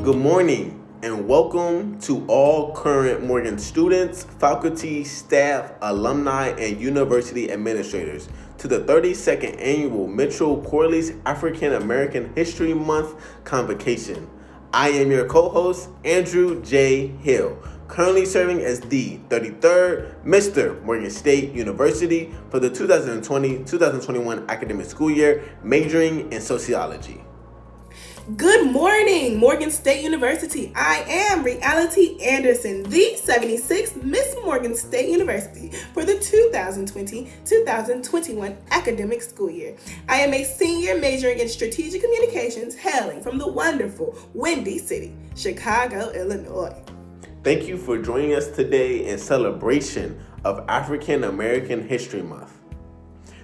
Good morning and welcome to all current Morgan students, faculty, staff, alumni, and university administrators to the 32nd Annual Mitchell-Quarles African American History Month Convocation. I am your co-host, Andrew J. Hill, currently serving as the 33rd Mr. Morgan State University for the 2020-2021 academic school year, majoring in sociology. Good morning, Morgan State University. I am Reality Anderson, the 76th Miss Morgan State University for the 2020-2021 academic school year. I am a senior majoring in strategic communications, hailing from the wonderful Windy City, Chicago, Illinois. Thank you for joining us today in celebration of African American History Month.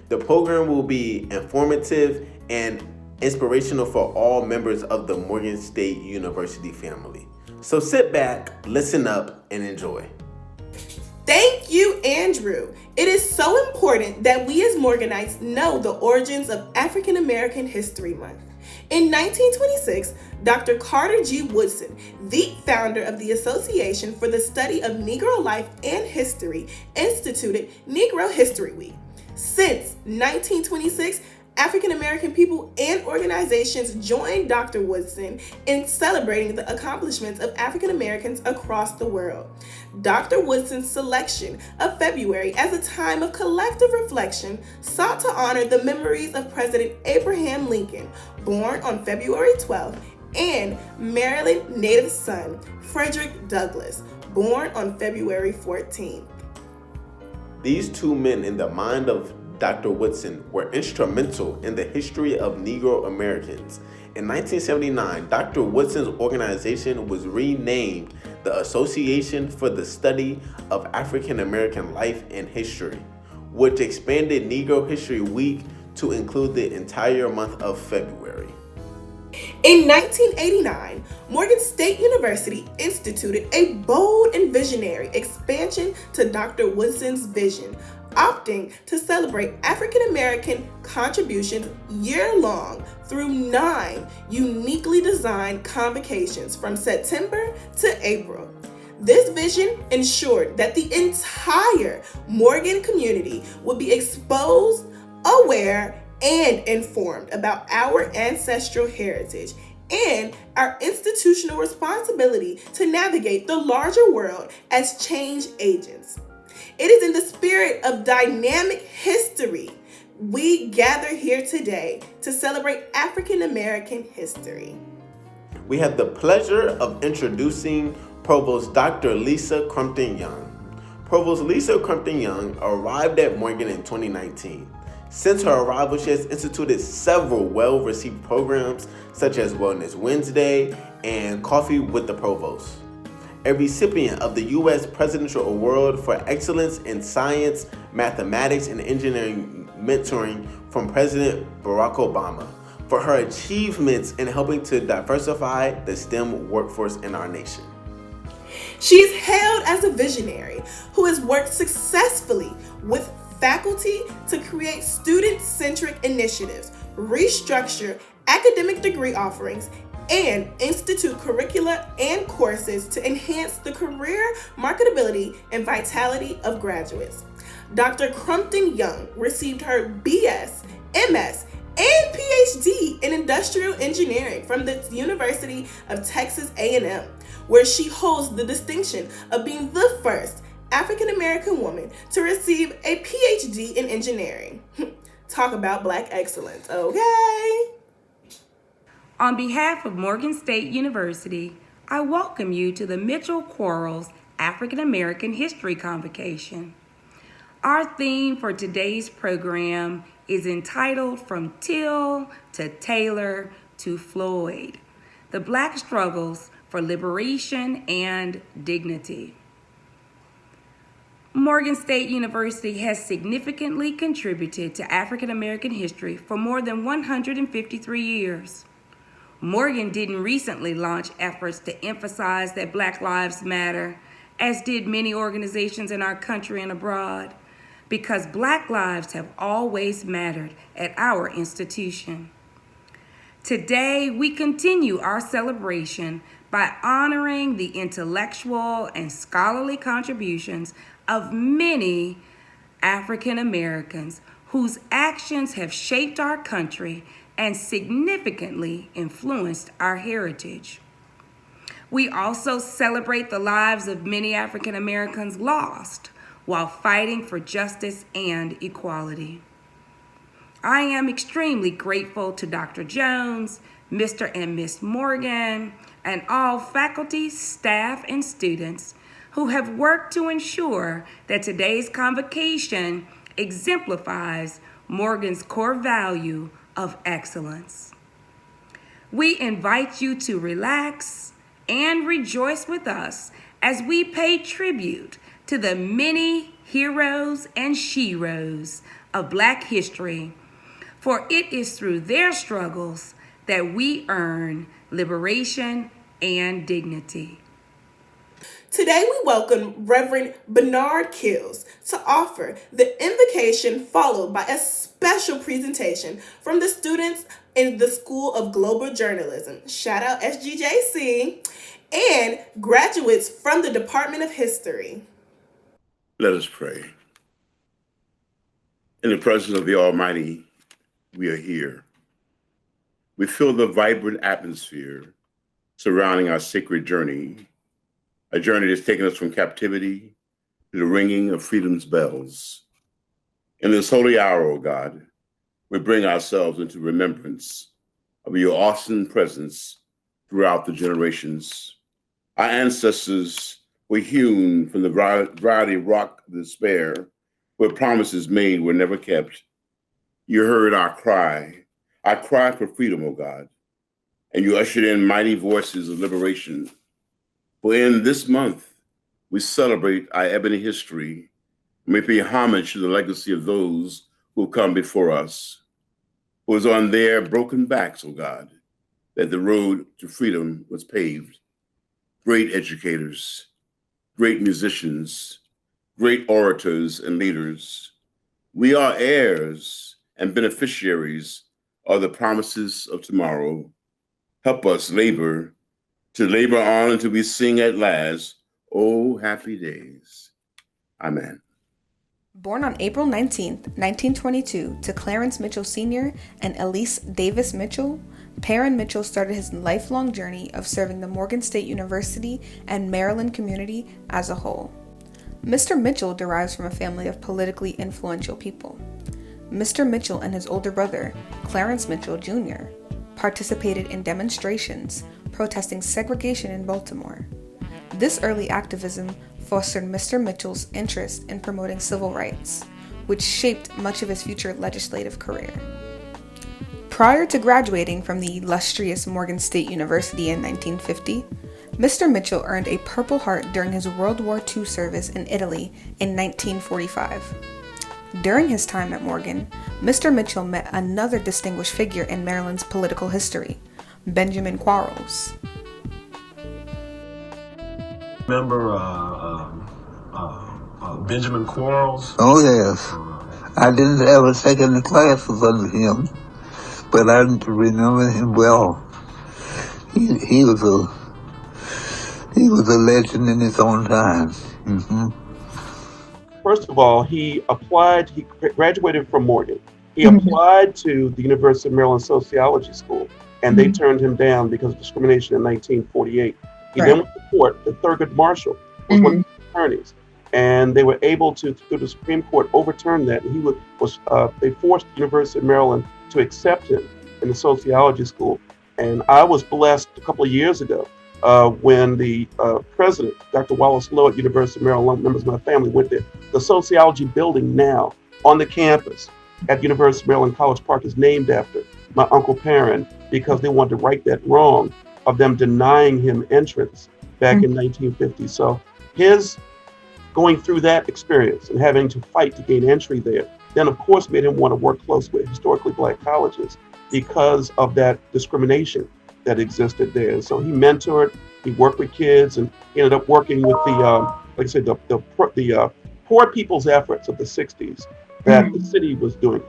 The program will be informative and inspirational for all members of the Morgan State University family. So sit back, listen up, and enjoy. Thank you, Andrew. It is so important that we as Morganites know the origins of African American History Month. In 1926, Dr. Carter G. Woodson, the founder of the Association for the Study of Negro Life and History, instituted Negro History Week. Since 1926, African American people and organizations joined Dr. Woodson in celebrating the accomplishments of African Americans across the world. Dr. Woodson's selection of February as a time of collective reflection sought to honor the memories of President Abraham Lincoln, born on February 12th, and Maryland native son Frederick Douglass, born on February 14th. These two men in the mind of Dr. Woodson were instrumental in the history of Negro Americans. In 1979, Dr. Woodson's organization was renamed the Association for the Study of African American Life and History, which expanded Negro History Week to include the entire month of February. In 1989, Morgan State University instituted a bold and visionary expansion to Dr. Woodson's vision, opting to celebrate African American contributions year-long through 9 uniquely designed convocations from September to April. This vision ensured that the entire Morgan community would be exposed, aware, and informed about our ancestral heritage and our institutional responsibility to navigate the larger world as change agents. It is in the spirit of dynamic history we gather here today to celebrate African American history. We have the pleasure of introducing Provost Dr. Lisa Crumpton-Young. Provost Lisa Crumpton-Young arrived at Morgan in 2019. Since her arrival, she has instituted several well-received programs such as Wellness Wednesday and Coffee with the Provost. A recipient of the U.S. Presidential Award for Excellence in Science, Mathematics, and Engineering Mentoring from President Barack Obama for her achievements in helping to diversify the STEM workforce in our nation. She is hailed as a visionary who has worked successfully with faculty to create student-centric initiatives, restructure academic degree offerings, and institute curricula and courses to enhance the career marketability and vitality of graduates. Dr. Crumpton-Young received her BS, MS, and PhD in industrial engineering from the University of Texas A&M, where she holds the distinction of being the first African American woman to receive a PhD in engineering. Talk about Black excellence, okay? On behalf of Morgan State University, I welcome you to the Mitchell-Quarles African American History Convocation. Our theme for today's program is entitled From Till to Taylor to Floyd, the Black Struggles for Liberation and Dignity. Morgan State University has significantly contributed to African American history for more than 153 years. Morgan didn't recently launch efforts to emphasize that Black Lives Matter, as did many organizations in our country and abroad, because Black lives have always mattered at our institution. Today, we continue our celebration by honoring the intellectual and scholarly contributions of many African Americans whose actions have shaped our country and significantly influenced our heritage. We also celebrate the lives of many African Americans lost while fighting for justice and equality. I am extremely grateful to Dr. Jones, Mr. and Miss Morgan, and all faculty, staff, and students who have worked to ensure that today's convocation exemplifies Morgan's core value of excellence. We invite you to relax and rejoice with us as we pay tribute to the many heroes and sheroes of Black history, for it is through their struggles that we earn liberation and dignity. Today we welcome Reverend Bernard Kills to offer the invocation, followed by a special presentation from the students in the School of Global Journalism, shout out SGJC, and graduates from the Department of History. Let us pray. In the presence of the Almighty, we are here. We feel the vibrant atmosphere surrounding our sacred journey, a journey that's taken us from captivity to the ringing of freedom's bells. In this holy hour, O God, we bring ourselves into remembrance of your awesome presence throughout the generations. Our ancestors were hewn from the variety rock of despair, where promises made were never kept. You heard our cry for freedom, O God, and you ushered in mighty voices of liberation. For in this month, we celebrate our ebony history. We pay homage to the legacy of those who come before us. It was on their broken backs, O God, that the road to freedom was paved. Great educators, great musicians, great orators and leaders. We are heirs and beneficiaries of the promises of tomorrow. Help us labor on until we sing at last, oh, happy days. Amen. Born on April 19th, 1922, to Clarence Mitchell Sr. and Elise Davis Mitchell, Perrin Mitchell started his lifelong journey of serving the Morgan State University and Maryland community as a whole. Mr. Mitchell derives from a family of politically influential people. Mr. Mitchell and his older brother, Clarence Mitchell Jr., participated in demonstrations protesting segregation in Baltimore. This early activism fostered Mr. Mitchell's interest in promoting civil rights, which shaped much of his future legislative career. Prior to graduating from the illustrious Morgan State University in 1950, Mr. Mitchell earned a Purple Heart during his World War II service in Italy in 1945. During his time at Morgan, Mr. Mitchell met another distinguished figure in Maryland's political history, Benjamin Quarles. Remember Benjamin Quarles? Oh, yes. I didn't ever take any classes under him, but I remember him well. He was a legend in his own time. Mm-hmm. First of all, he graduated from Morgan. He applied to the University of Maryland Sociology School, and they turned him down because of discrimination in 1948. He then went to court. The Thurgood Marshall was one of the attorneys, and they were able to, through the Supreme Court, overturn that. And they forced the University of Maryland to accept him in the sociology school. And I was blessed a couple of years ago when the president, Dr. Wallace Lowe at University of Maryland, members of my family went there. The sociology building now on the campus at University of Maryland College Park is named after my Uncle Perrin, because they wanted to right that wrong of them denying him entrance back in 1950. So his going through that experience and having to fight to gain entry there, then of course made him want to work close with historically Black colleges because of that discrimination that existed there. And so he mentored, he worked with kids, and he ended up working with the poor people's efforts of the 60s that the city was doing,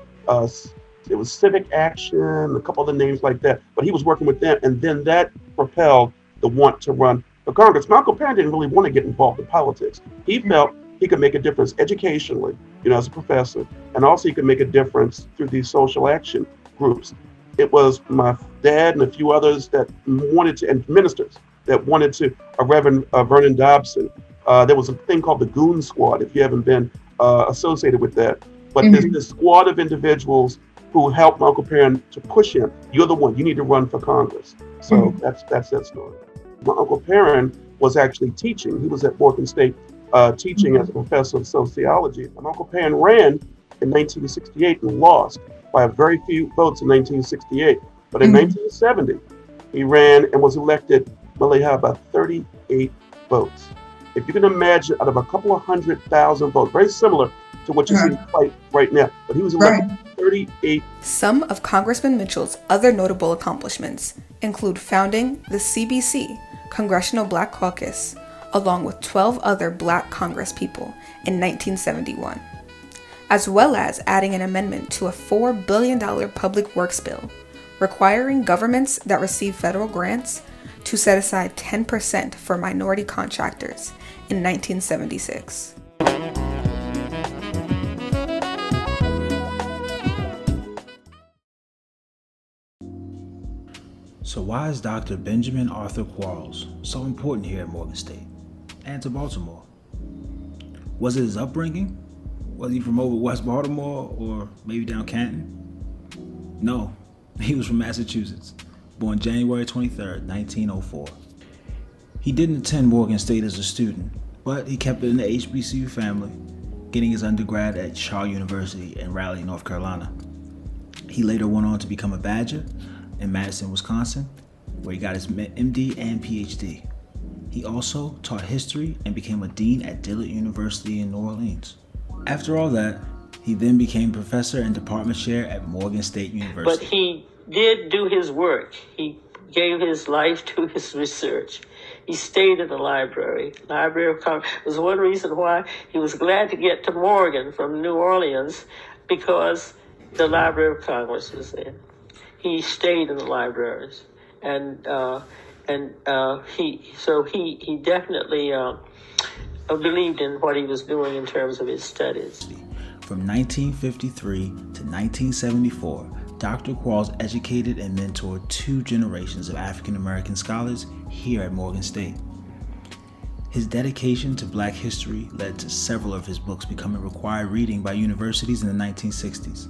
It was Civic Action, a couple other names like that. But he was working with them, and then that propelled the want to run for Congress. Uncle Perrin didn't really want to get involved in politics. He felt he could make a difference educationally, as a professor, and also he could make a difference through these social action groups. It was my dad and a few others that wanted to, and ministers that wanted to, Reverend Vernon Dobson. There was a thing called the Goon Squad, if you haven't been associated with that. But there's this squad of individuals who helped my Uncle Perrin to push him. You're the one, you need to run for Congress. So that's that story. My Uncle Perrin was actually teaching. He was at Morgan State teaching as a professor of sociology. And my Uncle Perrin ran in 1968 and lost by a very few votes in 1968. But in 1970, he ran and was elected, Maleha, by 38 votes. If you can imagine, out of a couple of 100,000 votes, very similar to what you see right now, but he was elected 38. Some of Congressman Mitchell's other notable accomplishments include founding the CBC, Congressional Black Caucus, along with 12 other Black Congresspeople in 1971, as well as adding an amendment to a $4 billion public works bill, requiring governments that receive federal grants to set aside 10% for minority contractors in 1976. So why is Dr. Benjamin Arthur Quarles so important here at Morgan State and to Baltimore? Was it his upbringing? Was he from over West Baltimore or maybe down Canton? No, he was from Massachusetts, born January 23rd, 1904. He didn't attend Morgan State as a student, but he kept it in the HBCU family, getting his undergrad at Shaw University in Raleigh, North Carolina. He later went on to become a Badger in Madison, Wisconsin, where he got his MD and PhD. He also taught history and became a dean at Dillard University in New Orleans. After all that, he then became professor and department chair at Morgan State University. But he did do his work. He gave his life to his research. He stayed in the Library of Congress. Was one reason why he was glad to get to Morgan from New Orleans, because the Library of Congress was there. He stayed in the libraries, and he definitely believed in what he was doing in terms of his studies. From 1953 to 1974, Dr. Quarles educated and mentored 2 generations of African American scholars here at Morgan State. His dedication to Black history led to several of his books becoming required reading by universities in the 1960s.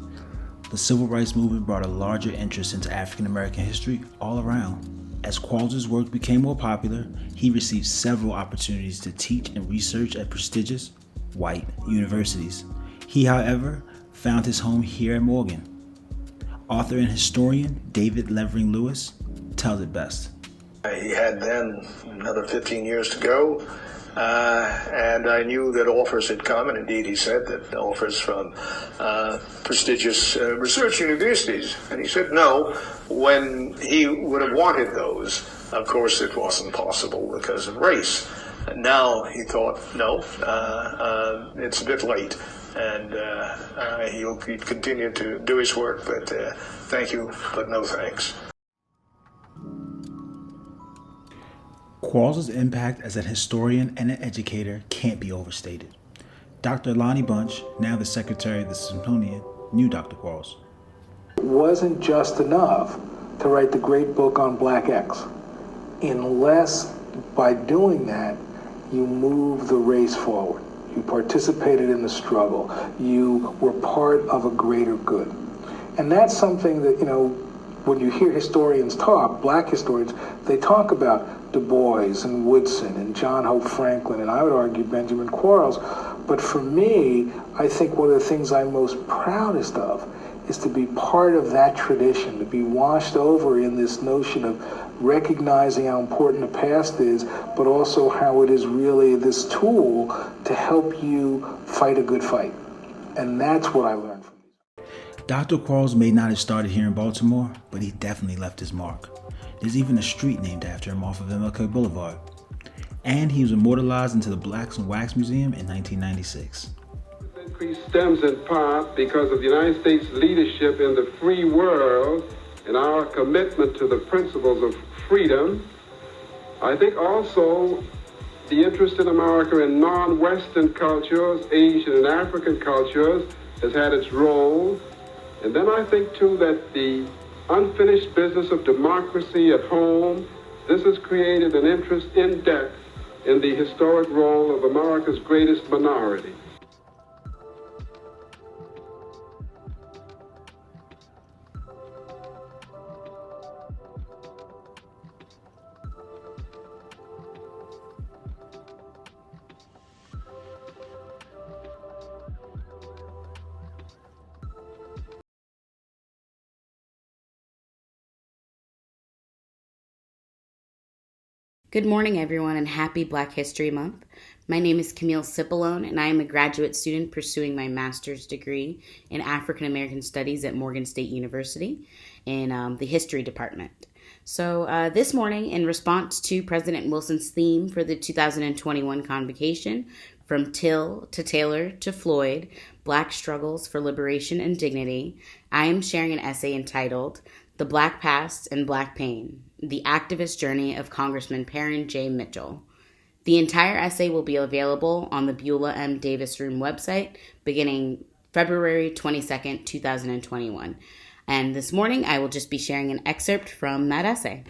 The Civil Rights Movement brought a larger interest into African American history all around. As Quarles' work became more popular, he received several opportunities to teach and research at prestigious white universities. He, however, found his home here at Morgan. Author and historian David Levering Lewis tells it best. He had then another 15 years to go, and I knew that offers had come, and indeed he said that offers from prestigious research universities. And he said no, when he would have wanted those. Of course, it wasn't possible because of race. And now he thought, no, it's a bit late, and he'll continue to do his work, but thank you, but no thanks. Quarles' impact as an historian and an educator can't be overstated. Dr. Lonnie Bunch, now the Secretary of the Smithsonian, knew Dr. Quarles. It wasn't just enough to write the great book on Black X, unless by doing that, you move the race forward. You participated in the struggle. You were part of a greater good. And that's something that, when you hear historians talk, Black historians, they talk about Du Bois and Woodson and John Hope Franklin, and I would argue Benjamin Quarles. But for me, I think one of the things I'm most proudest of is to be part of that tradition, to be washed over in this notion of recognizing how important the past is, but also how it is really this tool to help you fight a good fight. And that's what I learned from these. Dr. Quarles may not have started here in Baltimore, but he definitely left his mark. There's even a street named after him off of MLK Boulevard. And he was immortalized into the Blacks and Wax Museum in 1996. increase stems in part because of the United States leadership in the free world and our commitment to the principles of freedom. I think also the interest in America in non-Western cultures, Asian and African cultures, has had its role. And then I think too that the unfinished business of democracy at home, this has created an interest in depth in the historic role of America's greatest minority. Good morning, everyone, and happy Black History Month. My name is Camille Cipollone, and I am a graduate student pursuing my master's degree in African American Studies at Morgan State University in the History Department. So this morning, in response to President Wilson's theme for the 2021 Convocation, From Till to Taylor to Floyd, Black Struggles for Liberation and Dignity, I am sharing an essay entitled The Black Past and Black Pain, The Activist Journey of Congressman Perrin J. Mitchell. The entire essay will be available on the Beulah M. Davis Room website beginning February 22nd, 2021. And this morning, I will just be sharing an excerpt from that essay.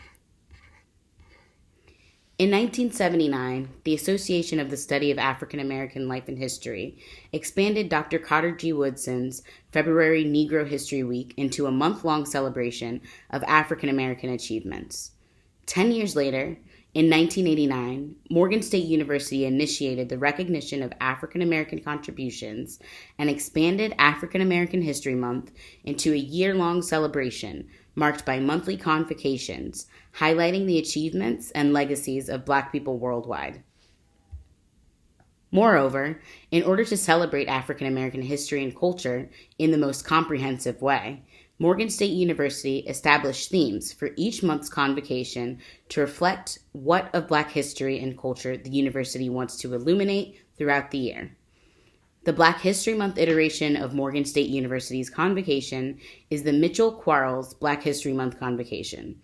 In 1979, the Association of the Study of African American Life and History expanded Dr. Carter G. Woodson's February Negro History Week into a month-long celebration of African American achievements. 10 years later, in 1989, Morgan State University initiated the recognition of African American contributions and expanded African American History Month into a year-long celebration marked by monthly convocations, highlighting the achievements and legacies of Black people worldwide. Moreover, in order to celebrate African American history and culture in the most comprehensive way, Morgan State University established themes for each month's convocation to reflect what of Black history and culture the university wants to illuminate throughout the year. The Black History Month iteration of Morgan State University's convocation is the Mitchell-Quarles Black History Month Convocation.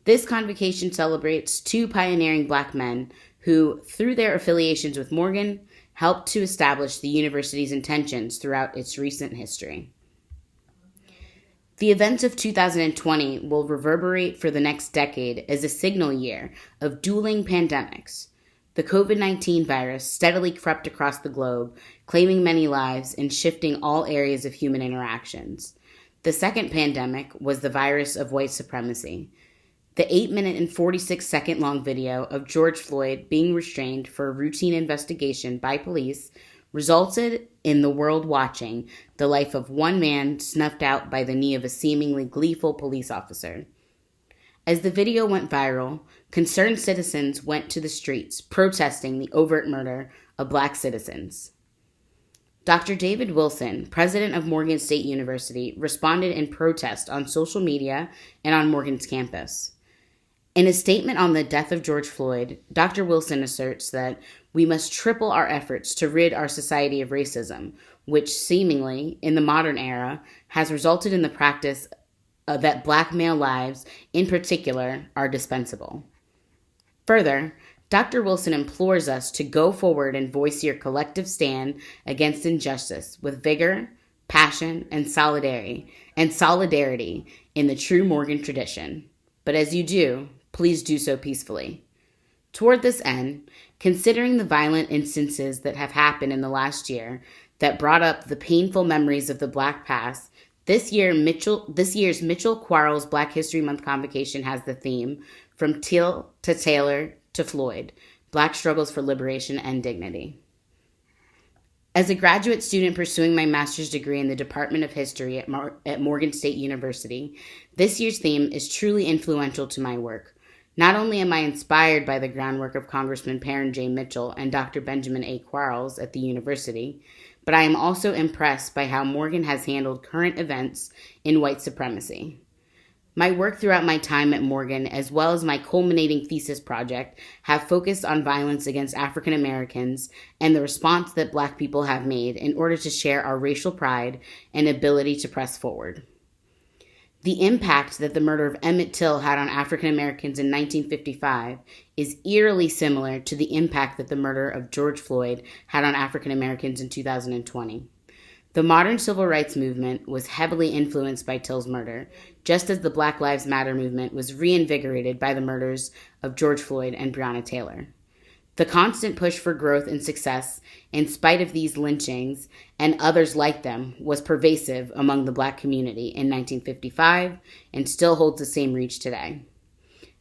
This convocation celebrates two pioneering Black men who, through their affiliations with Morgan, helped to establish the university's intentions throughout its recent history. The events of 2020 will reverberate for the next decade as a signal year of dueling pandemics. The COVID-19 virus steadily crept across the globe, claiming many lives and shifting all areas of human interactions. The second pandemic was the virus of white supremacy. The 8-minute and 46-second long video of George Floyd being restrained for a routine investigation by police resulted in the world watching the life of one man snuffed out by the knee of a seemingly gleeful police officer. As the video went viral, concerned citizens went to the streets protesting the overt murder of Black citizens. Dr. David Wilson, president of Morgan State University, responded in protest on social media and on Morgan's campus. In a statement on the death of George Floyd, Dr. Wilson asserts that we must triple our efforts to rid our society of racism, which seemingly, in the modern era, has resulted in the practice that Black male lives, in particular, are dispensable. Further, Dr. Wilson implores us to go forward and voice your collective stand against injustice with vigor, passion, and solidarity in the true Morgan tradition. But as you do, please do so peacefully. Toward this end, considering the violent instances that have happened in the last year that brought up the painful memories of the Black past, this year's Mitchell-Quarles Black History Month Convocation has the theme, From Till to Taylor to Floyd, Black Struggles for Liberation and Dignity. As a graduate student pursuing my master's degree in the Department of History at Morgan State University, this year's theme is truly influential to my work. Not only am I inspired by the groundwork of Congressman Perrin J. Mitchell and Dr. Benjamin A. Quarles at the university, but I am also impressed by how Morgan has handled current events in white supremacy. My work throughout my time at Morgan, as well as my culminating thesis project, have focused on violence against African Americans and the response that Black people have made in order to share our racial pride and ability to press forward. The impact that the murder of Emmett Till had on African Americans in 1955 is eerily similar to the impact that the murder of George Floyd had on African Americans in 2020. The modern civil rights movement was heavily influenced by Till's murder, just as the Black Lives Matter movement was reinvigorated by the murders of George Floyd and Breonna Taylor. The constant push for growth and success, in spite of these lynchings and others like them, was pervasive among the Black community in 1955 and still holds the same reach today.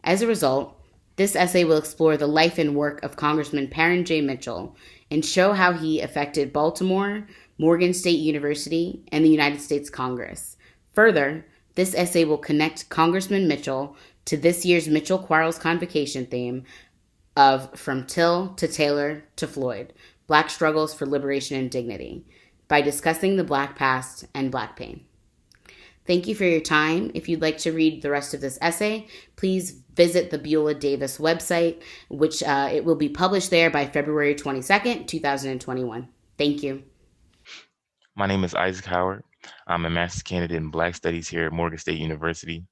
As a result, this essay will explore the life and work of Congressman Parren J. Mitchell and show how he affected Baltimore, Morgan State University, and the United States Congress. Further, this essay will connect Congressman Mitchell to this year's Mitchell-Quarles Convocation theme of From Till to Taylor to Floyd, Black Struggles for Liberation and Dignity, by discussing the Black past and Black pain. Thank you for your time. If you'd like to read the rest of this essay, please visit the Beulah Davis website, which it will be published there by February 22nd, 2021. Thank you. My name is Isaac Howard. I'm a master's candidate in Black Studies here at Morgan State University.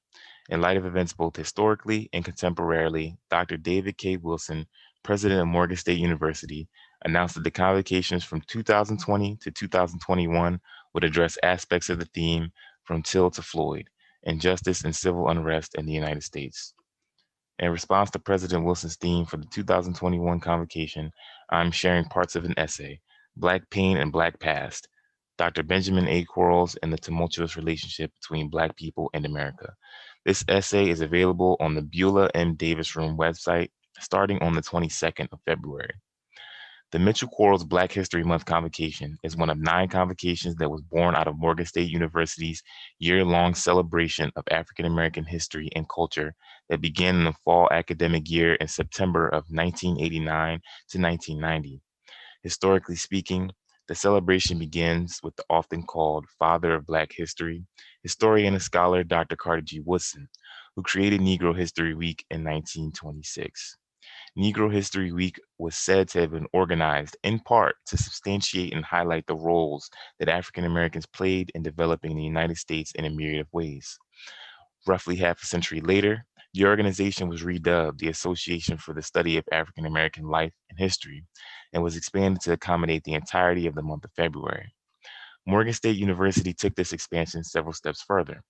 In light of events both historically and contemporarily, Dr. David K. Wilson, president of Morgan State University, announced that the convocations from 2020 to 2021 would address aspects of the theme From Till to Floyd, Injustice and Civil Unrest in the United States. In response to President Wilson's theme for the 2021 convocation, I'm sharing parts of an essay, Black Pain and Black Past, Dr. Benjamin A. Quarles and the Tumultuous Relationship Between Black People and America. This essay is available on the Beulah M. Davis Room website starting on the 22nd of February. The Mitchell-Quarles Black History Month Convocation is one of 9 convocations that was born out of Morgan State University's year-long celebration of African American history and culture that began in the fall academic year in September of 1989 to 1990. Historically speaking, the celebration begins with the often called Father of Black History, historian and scholar Dr. Carter G. Woodson, who created Negro History Week in 1926. Negro History Week was said to have been organized in part to substantiate and highlight the roles that African Americans played in developing the United States in a myriad of ways. Roughly half a century later, the organization was redubbed the Association for the Study of African American Life and History and was expanded to accommodate the entirety of the month of February. Morgan State University took this expansion several steps further.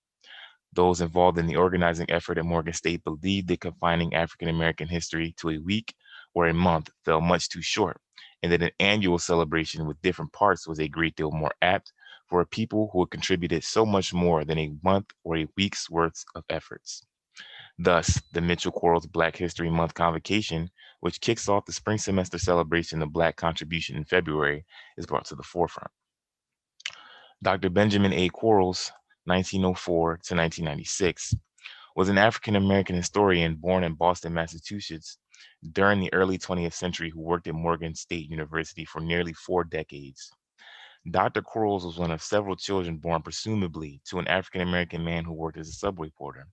Those involved in the organizing effort at Morgan State believed that confining African American history to a week or a month fell much too short, and that an annual celebration with different parts was a great deal more apt for a people who had contributed so much more than a month or a week's worth of efforts. Thus, the Mitchell-Quarles Black History Month Convocation, which kicks off the spring semester celebration of Black contribution in February, is brought to the forefront. Dr. Benjamin A. Quarles, 1904 to 1996, was an African American historian born in Boston, Massachusetts during the early 20th century who worked at Morgan State University for nearly 4 decades. Dr. Quarles was one of several children born presumably to an African American man who worked as a subway porter.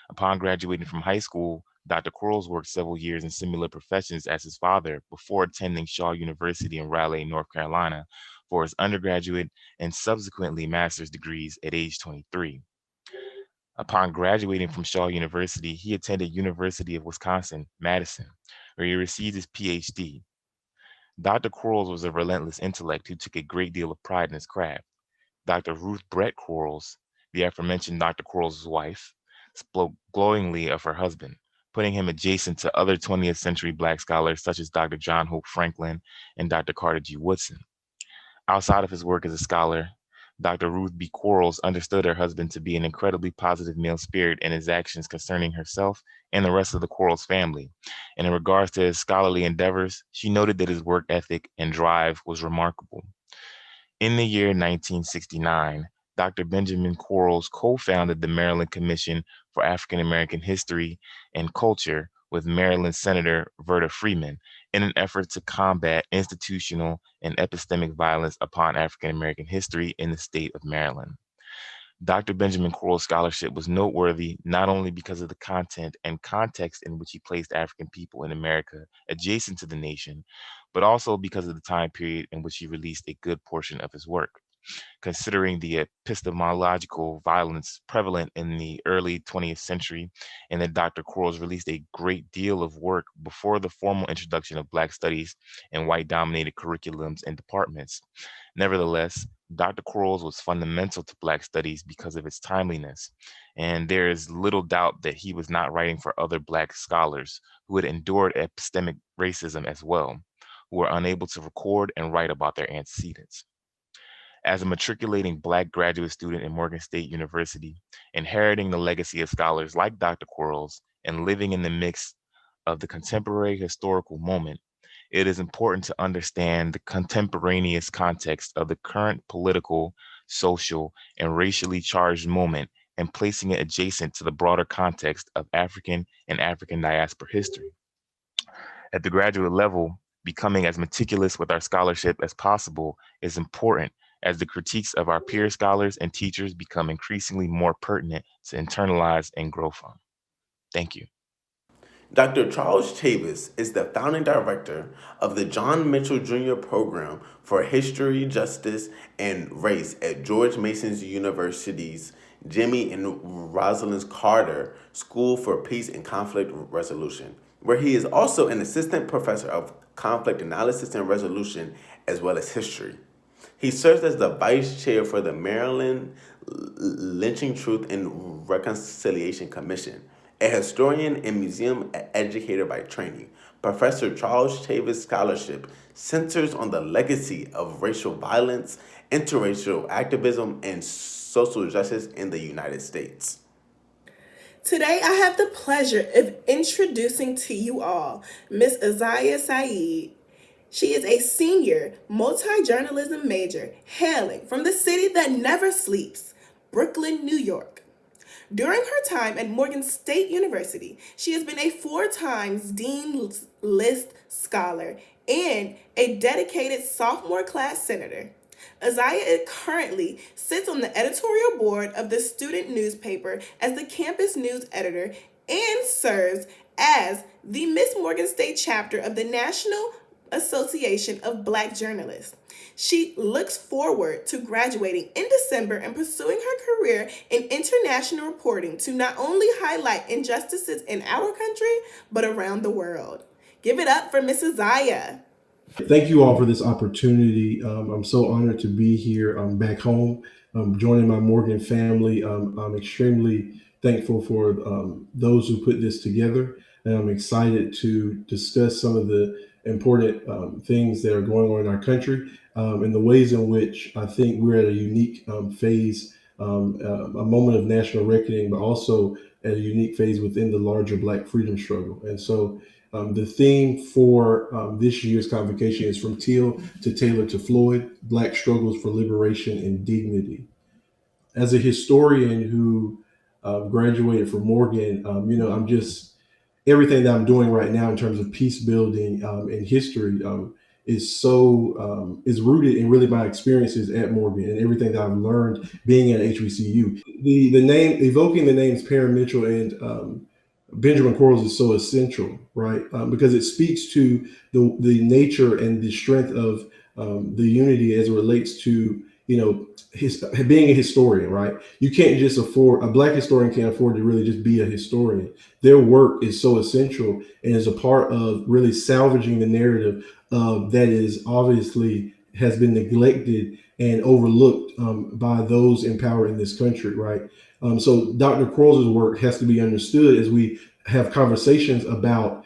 Upon graduating from high school, Dr. Quarles worked several years in similar professions as his father before attending Shaw University in Raleigh, North Carolina, for his undergraduate and subsequently master's degrees at age 23. Upon graduating from Shaw University, he attended University of Wisconsin-Madison, where he received his PhD. Dr. Quarles was a relentless intellect who took a great deal of pride in his craft. Dr. Ruth Brett Quarles, the aforementioned Dr. Quarles' wife, spoke glowingly of her husband, putting him adjacent to other 20th century Black scholars such as Dr. John Hope Franklin and Dr. Carter G. Woodson. Outside of his work as a scholar, Dr. Ruth B. Quarles understood her husband to be an incredibly positive male spirit in his actions concerning herself and the rest of the Quarles family. And in regards to his scholarly endeavors, she noted that his work ethic and drive was remarkable. In the year 1969, Dr. Benjamin Quarles co-founded the Maryland Commission for African American History and Culture with Maryland Senator Verta Freeman in an effort to combat institutional and epistemic violence upon African American history in the state of Maryland. Dr. Benjamin Quarles' scholarship was noteworthy not only because of the content and context in which he placed African people in America adjacent to the nation, but also because of the time period in which he released a good portion of his work. Considering the epistemological violence prevalent in the early 20th century, and that Dr. Quarles released a great deal of work before the formal introduction of Black studies in white dominated curriculums and departments. Nevertheless, Dr. Quarles was fundamental to Black studies because of its timeliness, and there is little doubt that he was not writing for other Black scholars who had endured epistemic racism as well, who were unable to record and write about their antecedents. As a matriculating Black graduate student in Morgan State University, inheriting the legacy of scholars like Dr. Quarles, and living in the mix of the contemporary historical moment, it is important to understand the contemporaneous context of the current political, social, and racially charged moment and placing it adjacent to the broader context of African and African diaspora history. At the graduate level, becoming as meticulous with our scholarship as possible is important as the critiques of our peer scholars and teachers become increasingly more pertinent to internalize and grow from. Thank you. Dr. Charles Chavis is the founding director of the John Mitchell Jr. Program for History, Justice, and Race at George Mason University's Jimmy and Rosalynn Carter School for Peace and Conflict Resolution, where he is also an assistant professor of conflict analysis and resolution as well as history. He serves as the vice chair for the Maryland Lynching Truth and Reconciliation Commission. A historian and museum educator by training, Professor Charles Chavis' scholarship centers on the legacy of racial violence, interracial activism, and social justice in the United States. Today, I have the pleasure of introducing to you all Miss Isaiah Saeed. She is a senior multi-journalism major hailing from the city that never sleeps, Brooklyn, New York. During her time at Morgan State University, she has been a 4 times Dean's List Scholar and a dedicated sophomore class senator. Isaiah currently sits on the editorial board of the student newspaper as the campus news editor and serves as the Miss Morgan State chapter of the National Association of Black Journalists. She looks forward to graduating in December and pursuing her career in international reporting to not only highlight injustices in our country, but around the world. Give it up for Miss Isaiah. Thank you all for this opportunity. I'm so honored to be here. I'm back home, joining my Morgan family. I'm extremely thankful for those who put this together, and I'm excited to discuss some of the important things that are going on in our country and the ways in which I think we're at a unique phase, a moment of national reckoning, but also at a unique phase within the larger Black freedom struggle. And so the theme for this year's convocation is From Teal to Taylor to Floyd, Black Struggles for Liberation and Dignity. As a historian who graduated from Morgan, I'm just, everything that I'm doing right now in terms of peace building and history is rooted in really my experiences at Morgan and everything that I've learned being at HBCU. The name, evoking the names Perrin Mitchell and Benjamin Quarles is so essential, right? Because it speaks to the nature and the strength of the unity as it relates to, being a historian, right? You can't just afford, a Black historian can't afford to really just be a historian. Their work is so essential and is a part of really salvaging the narrative that is obviously has been neglected and overlooked by those in power in this country, right? So Dr. Quarles' work has to be understood as we have conversations about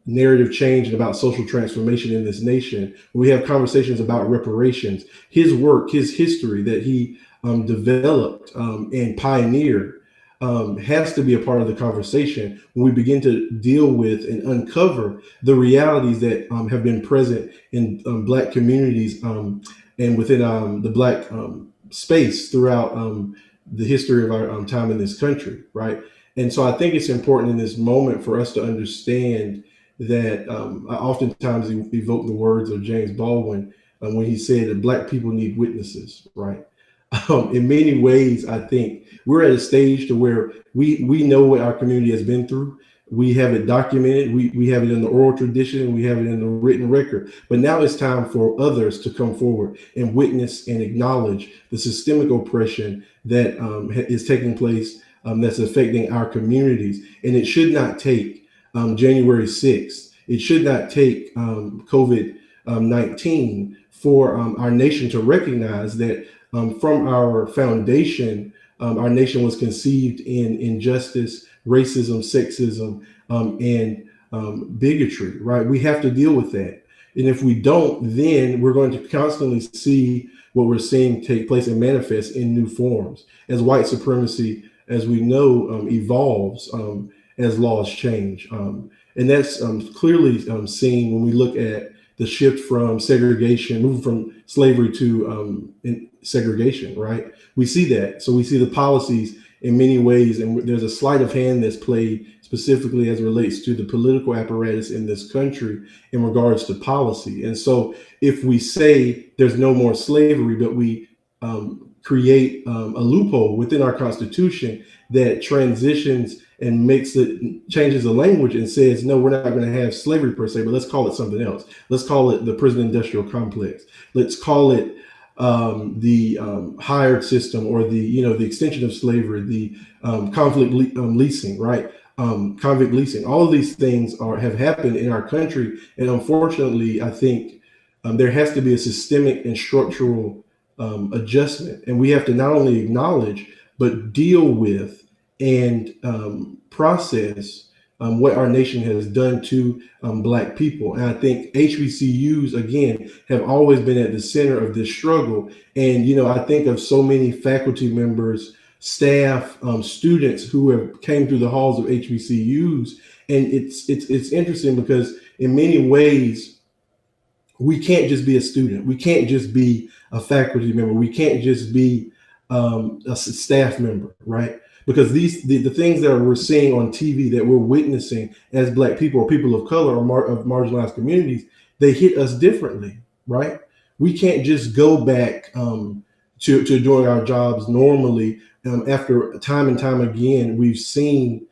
narrative change and about social transformation in this nation. We have conversations about reparations. His work, his history that he developed and pioneered has to be a part of the conversation when we begin to deal with and uncover the realities that have been present in Black communities and within the Black space throughout the history of our time in this country, right? And so I think it's important in this moment for us to understand that I oftentimes evoke the words of James Baldwin when he said that Black people need witnesses, right? In many ways, I think we're at a stage to where we know what our community has been through. We have it documented. We have it in the oral tradition. We have it in the written record. But now it's time for others to come forward and witness and acknowledge the systemic oppression that is taking place, that's affecting our communities. And it should not take January 6th. It should not take COVID-19 for our nation to recognize that from our foundation, our nation was conceived in injustice, racism, sexism, and bigotry, right? We have to deal with that. And if we don't, then we're going to constantly see what we're seeing take place and manifest in new forms as white supremacy, as we know, evolves as laws change. And that's clearly seen when we look at the shift from segregation, moving from slavery to segregation, right? We see that. So we see the policies in many ways, and there's a sleight of hand that's played specifically as it relates to the political apparatus in this country in regards to policy. And so if we say there's no more slavery, but we create a loophole within our Constitution that transitions and changes the language and says, no, we're not going to have slavery per se, but let's call it something else. Let's call it the prison industrial complex. Let's call it the hired system, or the extension of slavery, the conflict leasing, right? Convict leasing. All of these things have happened in our country, and unfortunately, I think there has to be a systemic and structural adjustment, and we have to not only acknowledge but deal with and process what our nation has done to Black people. And I think HBCUs, again, have always been at the center of this struggle. And, I think of so many faculty members, staff, students who have came through the halls of HBCUs. And it's interesting because in many ways, we can't just be a student. We can't just be a faculty member. We can't just be a staff member, right? Because the things that we're seeing on TV, that we're witnessing as Black people or people of color or of marginalized communities, they hit us differently, right? We can't just go back to doing our jobs normally. After time and time again, we see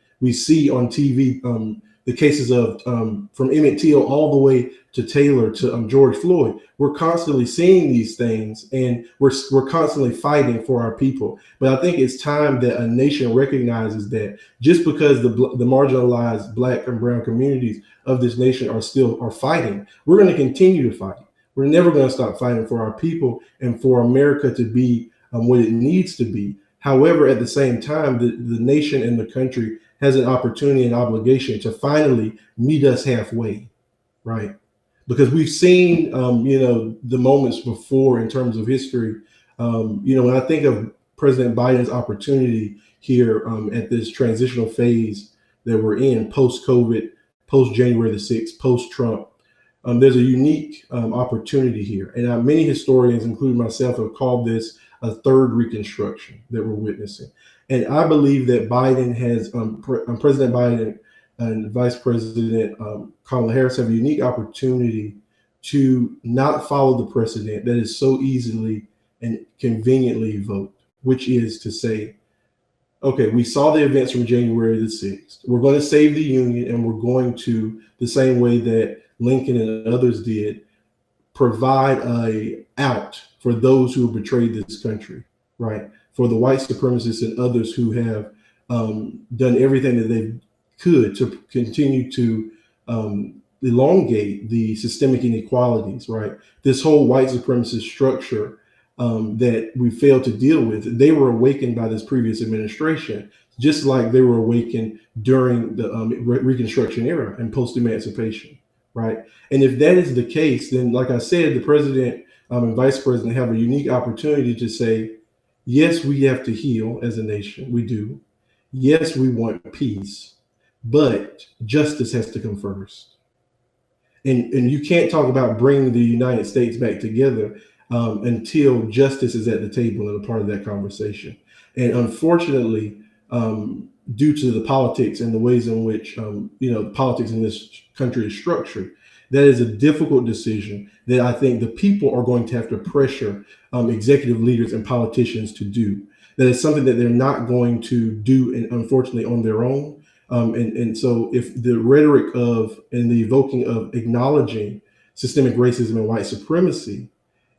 on TV the cases of from Emmett Till all the way to Taylor to George Floyd. We're constantly seeing these things, and we're constantly fighting for our people. But I think it's time that a nation recognizes that just because the marginalized Black and brown communities of this nation are fighting, we're going to continue to fight. We're never going to stop fighting for our people and for America to be what it needs to be. However, at the same time, the nation and the country has an opportunity and obligation to finally meet us halfway, right? Because we've seen, the moments before in terms of history. When I think of President Biden's opportunity here at this transitional phase that we're in, post-COVID, post-January the 6th, post-Trump, there's a unique opportunity here. And many historians, including myself, have called this a third Reconstruction that we're witnessing. And I believe that Biden has, President Biden and Vice President Kamala Harris have a unique opportunity to not follow the precedent that is so easily and conveniently evoked, which is to say, okay, we saw the events from January the 6th. We're going to save the Union, and we're going to, the same way that Lincoln and others did, provide a out for those who have betrayed this country, right? For the white supremacists and others who have done everything that they could to continue to elongate the systemic inequalities, right? This whole white supremacist structure that we failed to deal with, they were awakened by this previous administration, just like they were awakened during the Reconstruction era and post-emancipation, right? And if that is the case, then like I said, the president and vice president have a unique opportunity to say, yes, we have to heal as a nation. We do. Yes, we want peace, but justice has to come first. And you can't talk about bringing the United States back together until justice is at the table and a part of that conversation. And unfortunately, due to the politics and the ways in which, the politics in this country is structured, That is a difficult decision that I think the people are going to have to pressure executive leaders and politicians to do. That is something that they're not going to do, and unfortunately, on their own. And so, if the rhetoric of and the evoking of acknowledging systemic racism and white supremacy,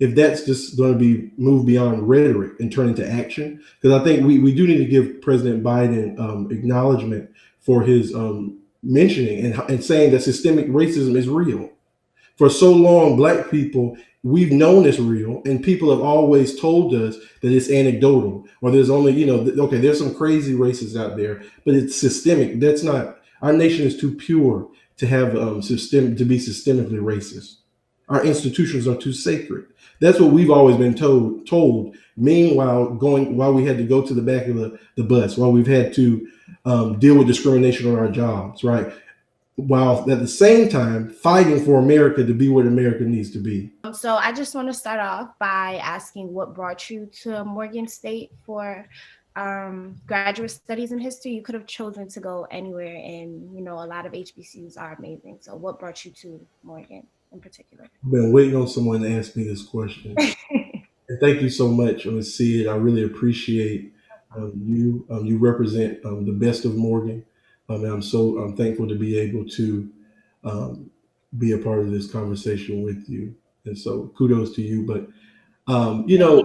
if that's just going to be moved beyond rhetoric and turn into action, because I think we do need to give President Biden acknowledgement for his mentioning and saying that systemic racism is real. For so long, Black people, we've known it's real, and people have always told us that it's anecdotal, or there's only, okay, there's some crazy racists out there, but it's systemic. That's not, our nation is too pure to have to be systemically racist. Our institutions are too sacred. That's what we've always been told. Meanwhile, while we had to go to the back of the bus, while we've had to deal with discrimination on our jobs, right? While at the same time fighting for America to be what America needs to be. So I just want to start off by asking what brought you to Morgan State for graduate studies in history. You could have chosen to go anywhere, and a lot of HBCUs are amazing. So what brought you to Morgan in particular? I've been waiting on someone to ask me this question. And thank you so much, Sid. I really appreciate you. You represent the best of Morgan. And I'm so thankful to be able to be a part of this conversation with you. And so kudos to you. But,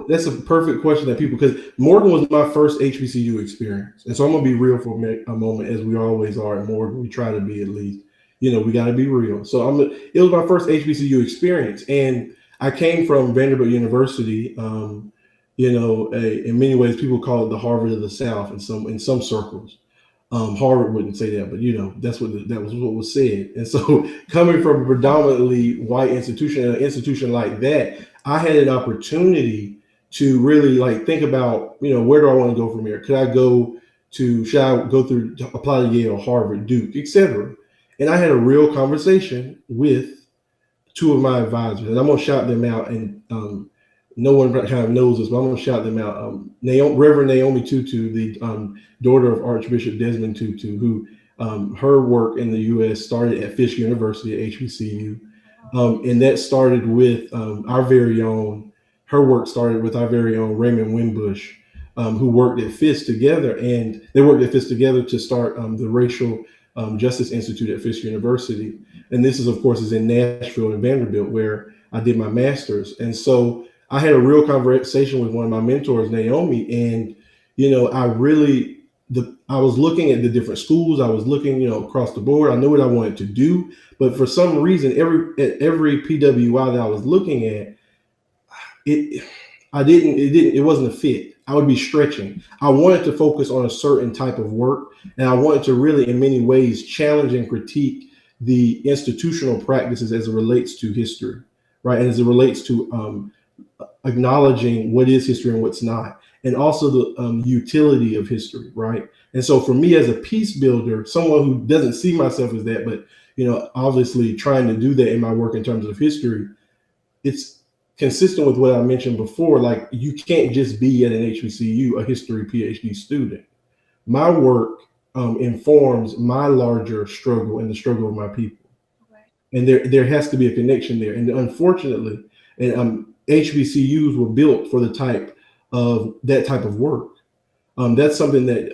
that's a perfect question that people, because Morgan was my first HBCU experience. And so I'm going to be real for a moment, as we always are at Morgan. We try to be, at least. We got to be real. So it was my first HBCU experience. And I came from Vanderbilt University. In many ways, people call it the Harvard of the South in some circles. Harvard wouldn't say that, but that was what was said. And so, coming from a predominantly white institution, an institution like that, I had an opportunity to really think about, where do I want to go from here? Should I go apply to Yale, Harvard, Duke, etc. And I had a real conversation with two of my advisors, and I'm gonna shout them out. And no one kind of knows this, but I'm going to shout them out. Reverend Naomi Tutu, the daughter of Archbishop Desmond Tutu, who her work in the U.S. started at Fisk University at HBCU. And that started with her work started with our very own Raymond Wimbush, who worked at Fisk together. And they worked at Fisk together to start the Racial Justice Institute at Fisk University. And this is in Nashville and Vanderbilt, where I did my master's. And so I had a real conversation with one of my mentors, Naomi, and I was looking at the different schools. I was looking, across the board. I knew what I wanted to do, but for some reason, every PWI that I was looking at, it wasn't a fit. I would be stretching. I wanted to focus on a certain type of work, and I wanted to really, in many ways, challenge and critique the institutional practices as it relates to history, right, and as it relates to acknowledging what is history and what's not, and also the utility of history, right? And so for me as a peace builder, someone who doesn't see myself as that, but obviously trying to do that in my work in terms of history, it's consistent with what I mentioned before. Like, you can't just be at an HBCU a history PhD student. My work informs my larger struggle and the struggle of my people, and there has to be a connection there. And unfortunately, HBCUs were built for that type of work. That's something that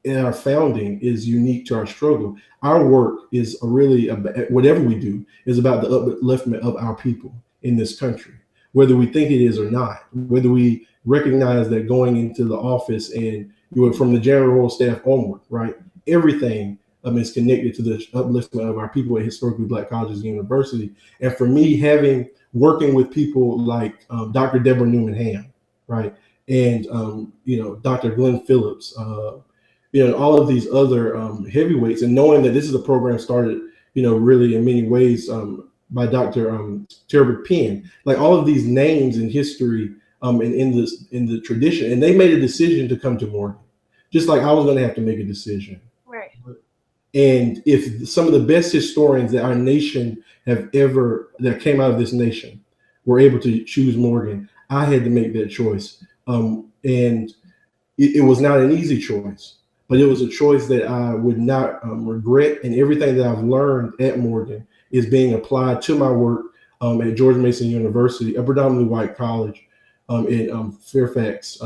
in our founding is unique to our struggle. Our work is really whatever we do is about the upliftment of our people in this country, whether we think it is or not. Whether we recognize that going into the office and from the general staff onward, right? Everything is connected to the upliftment of our people at historically Black colleges and universities. And for me, working with people like Dr. Deborah Newman Ham, right? And, Dr. Glenn Phillips, all of these other heavyweights, and knowing that this is a program started, really in many ways by Dr. Terry Penn, like all of these names in history and in the tradition, and they made a decision to come to Morgan, just like I was going to have to make a decision. Right. And if some of the best historians that our nation that came out of this nation were able to choose Morgan, I had to make that choice. And it was not an easy choice, but it was a choice that I would not regret. And everything that I've learned at Morgan is being applied to my work at George Mason University, a predominantly white college in Fairfax,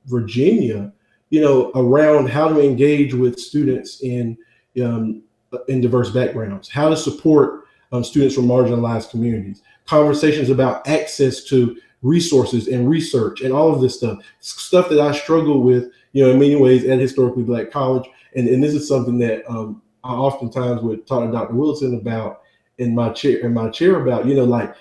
Virginia, around how to engage with students in diverse backgrounds, how to support students from marginalized communities, conversations about access to resources and research and all of this stuff that I struggle with, in many ways at historically Black college. And this is something that I oftentimes would talk to Dr. Wilson about in my chair about, like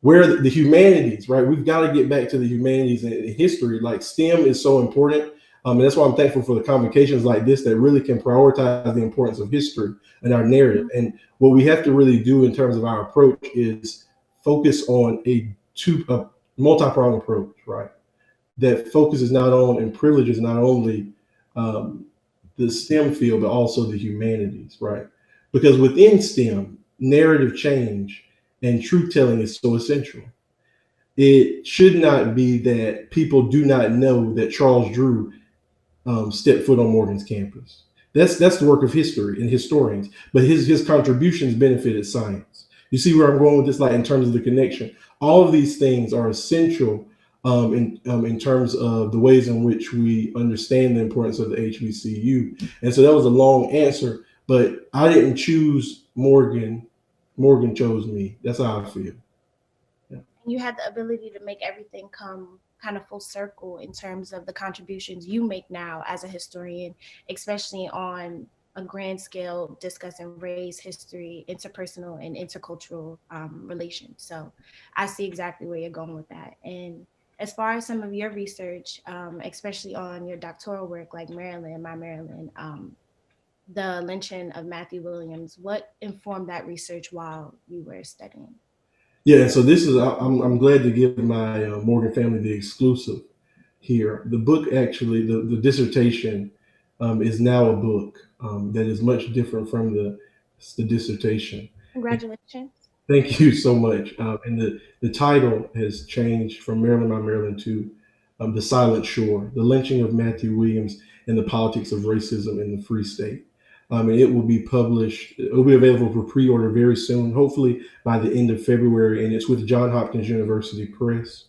where the humanities, right? We've got to get back to the humanities and history. Like STEM is so important. And that's why I'm thankful for the convocations like this that really can prioritize the importance of history and our narrative. And what we have to really do in terms of our approach is focus on a multi-pronged approach, right? That focuses not on and privileges not only the STEM field, but also the humanities, right? Because within STEM, narrative change and truth telling is so essential. It should not be that people do not know that Charles Drew stepped foot on Morgan's campus. That's the work of history and historians, but his contributions benefited science. You see where I'm going with this, like in terms of the connection. All of these things are essential in terms of the ways in which we understand the importance of the HBCU. And so that was a long answer, but I didn't choose Morgan. Morgan chose me. That's how I feel. Yeah. You had the ability to make everything come kind of full circle in terms of the contributions you make now as a historian, especially on a grand scale discussing race, history, interpersonal and intercultural relations. So I see exactly where you're going with that. And as far as some of your research, especially on your doctoral work like Maryland, the lynching of Matthew Williams, what informed that research while you were studying? Yeah, so this is, I'm glad to give my Morgan family the exclusive here. The book actually, the dissertation is now a book that is much different from the dissertation. Congratulations. Thank you so much. And the title has changed from Maryland, My Maryland to The Silent Shore, The Lynching of Matthew Williams and the Politics of Racism in the Free State. And it will be published, it will be available for pre-order very soon, hopefully by the end of February. And it's with Johns Hopkins University Press.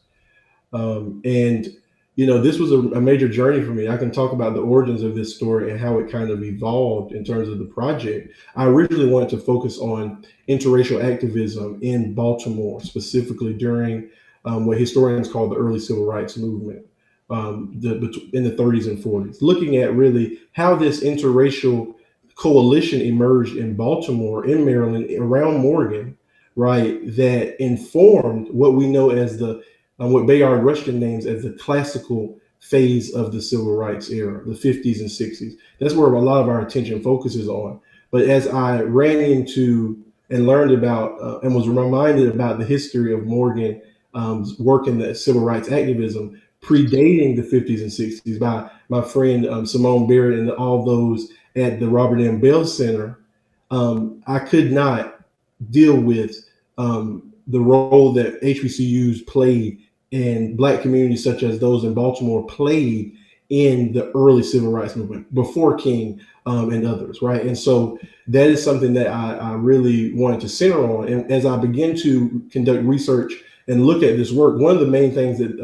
This was a major journey for me. I can talk about the origins of this story and how it kind of evolved in terms of the project. I originally wanted to focus on interracial activism in Baltimore, specifically during what historians call the early civil rights movement in the 30s and 40s, looking at really how this interracial coalition emerged in Baltimore, in Maryland, around Morgan, right, that informed what we know as what Bayard Rustin names as the classical phase of the civil rights era, the 50s and 60s. That's where a lot of our attention focuses on. But as I ran into and learned about and was reminded about the history of Morgan's work in the civil rights activism predating the 50s and 60s by my friend Simone Barrett and all those at the Robert M. Bell Center, I could not deal with the role that HBCUs played and Black communities such as those in Baltimore played in the early civil rights movement before King and others, right? And so that is something that I really wanted to center on. And as I begin to conduct research and look at this work, one of the main things that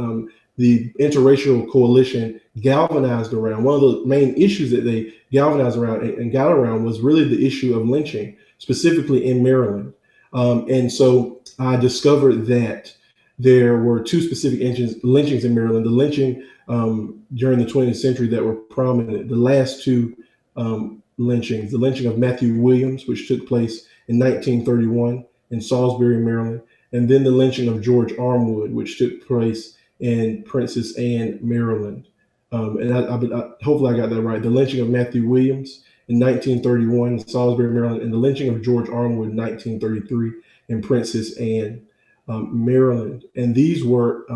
the interracial coalition galvanized around, one of the main issues that they galvanized around and got around was really the issue of lynching, specifically in Maryland. And so I discovered that there were two specific lynchings in Maryland, the lynching during the 20th century that were prominent, the last two lynchings, the lynching of Matthew Williams, which took place in 1931 in Salisbury, Maryland, and then the lynching of George Armwood, which took place in Princess Anne, Maryland. And hopefully I got that right. The lynching of Matthew Williams in 1931 in Salisbury, Maryland, and the lynching of George Armwood in 1933 in Princess Anne, Maryland. And these were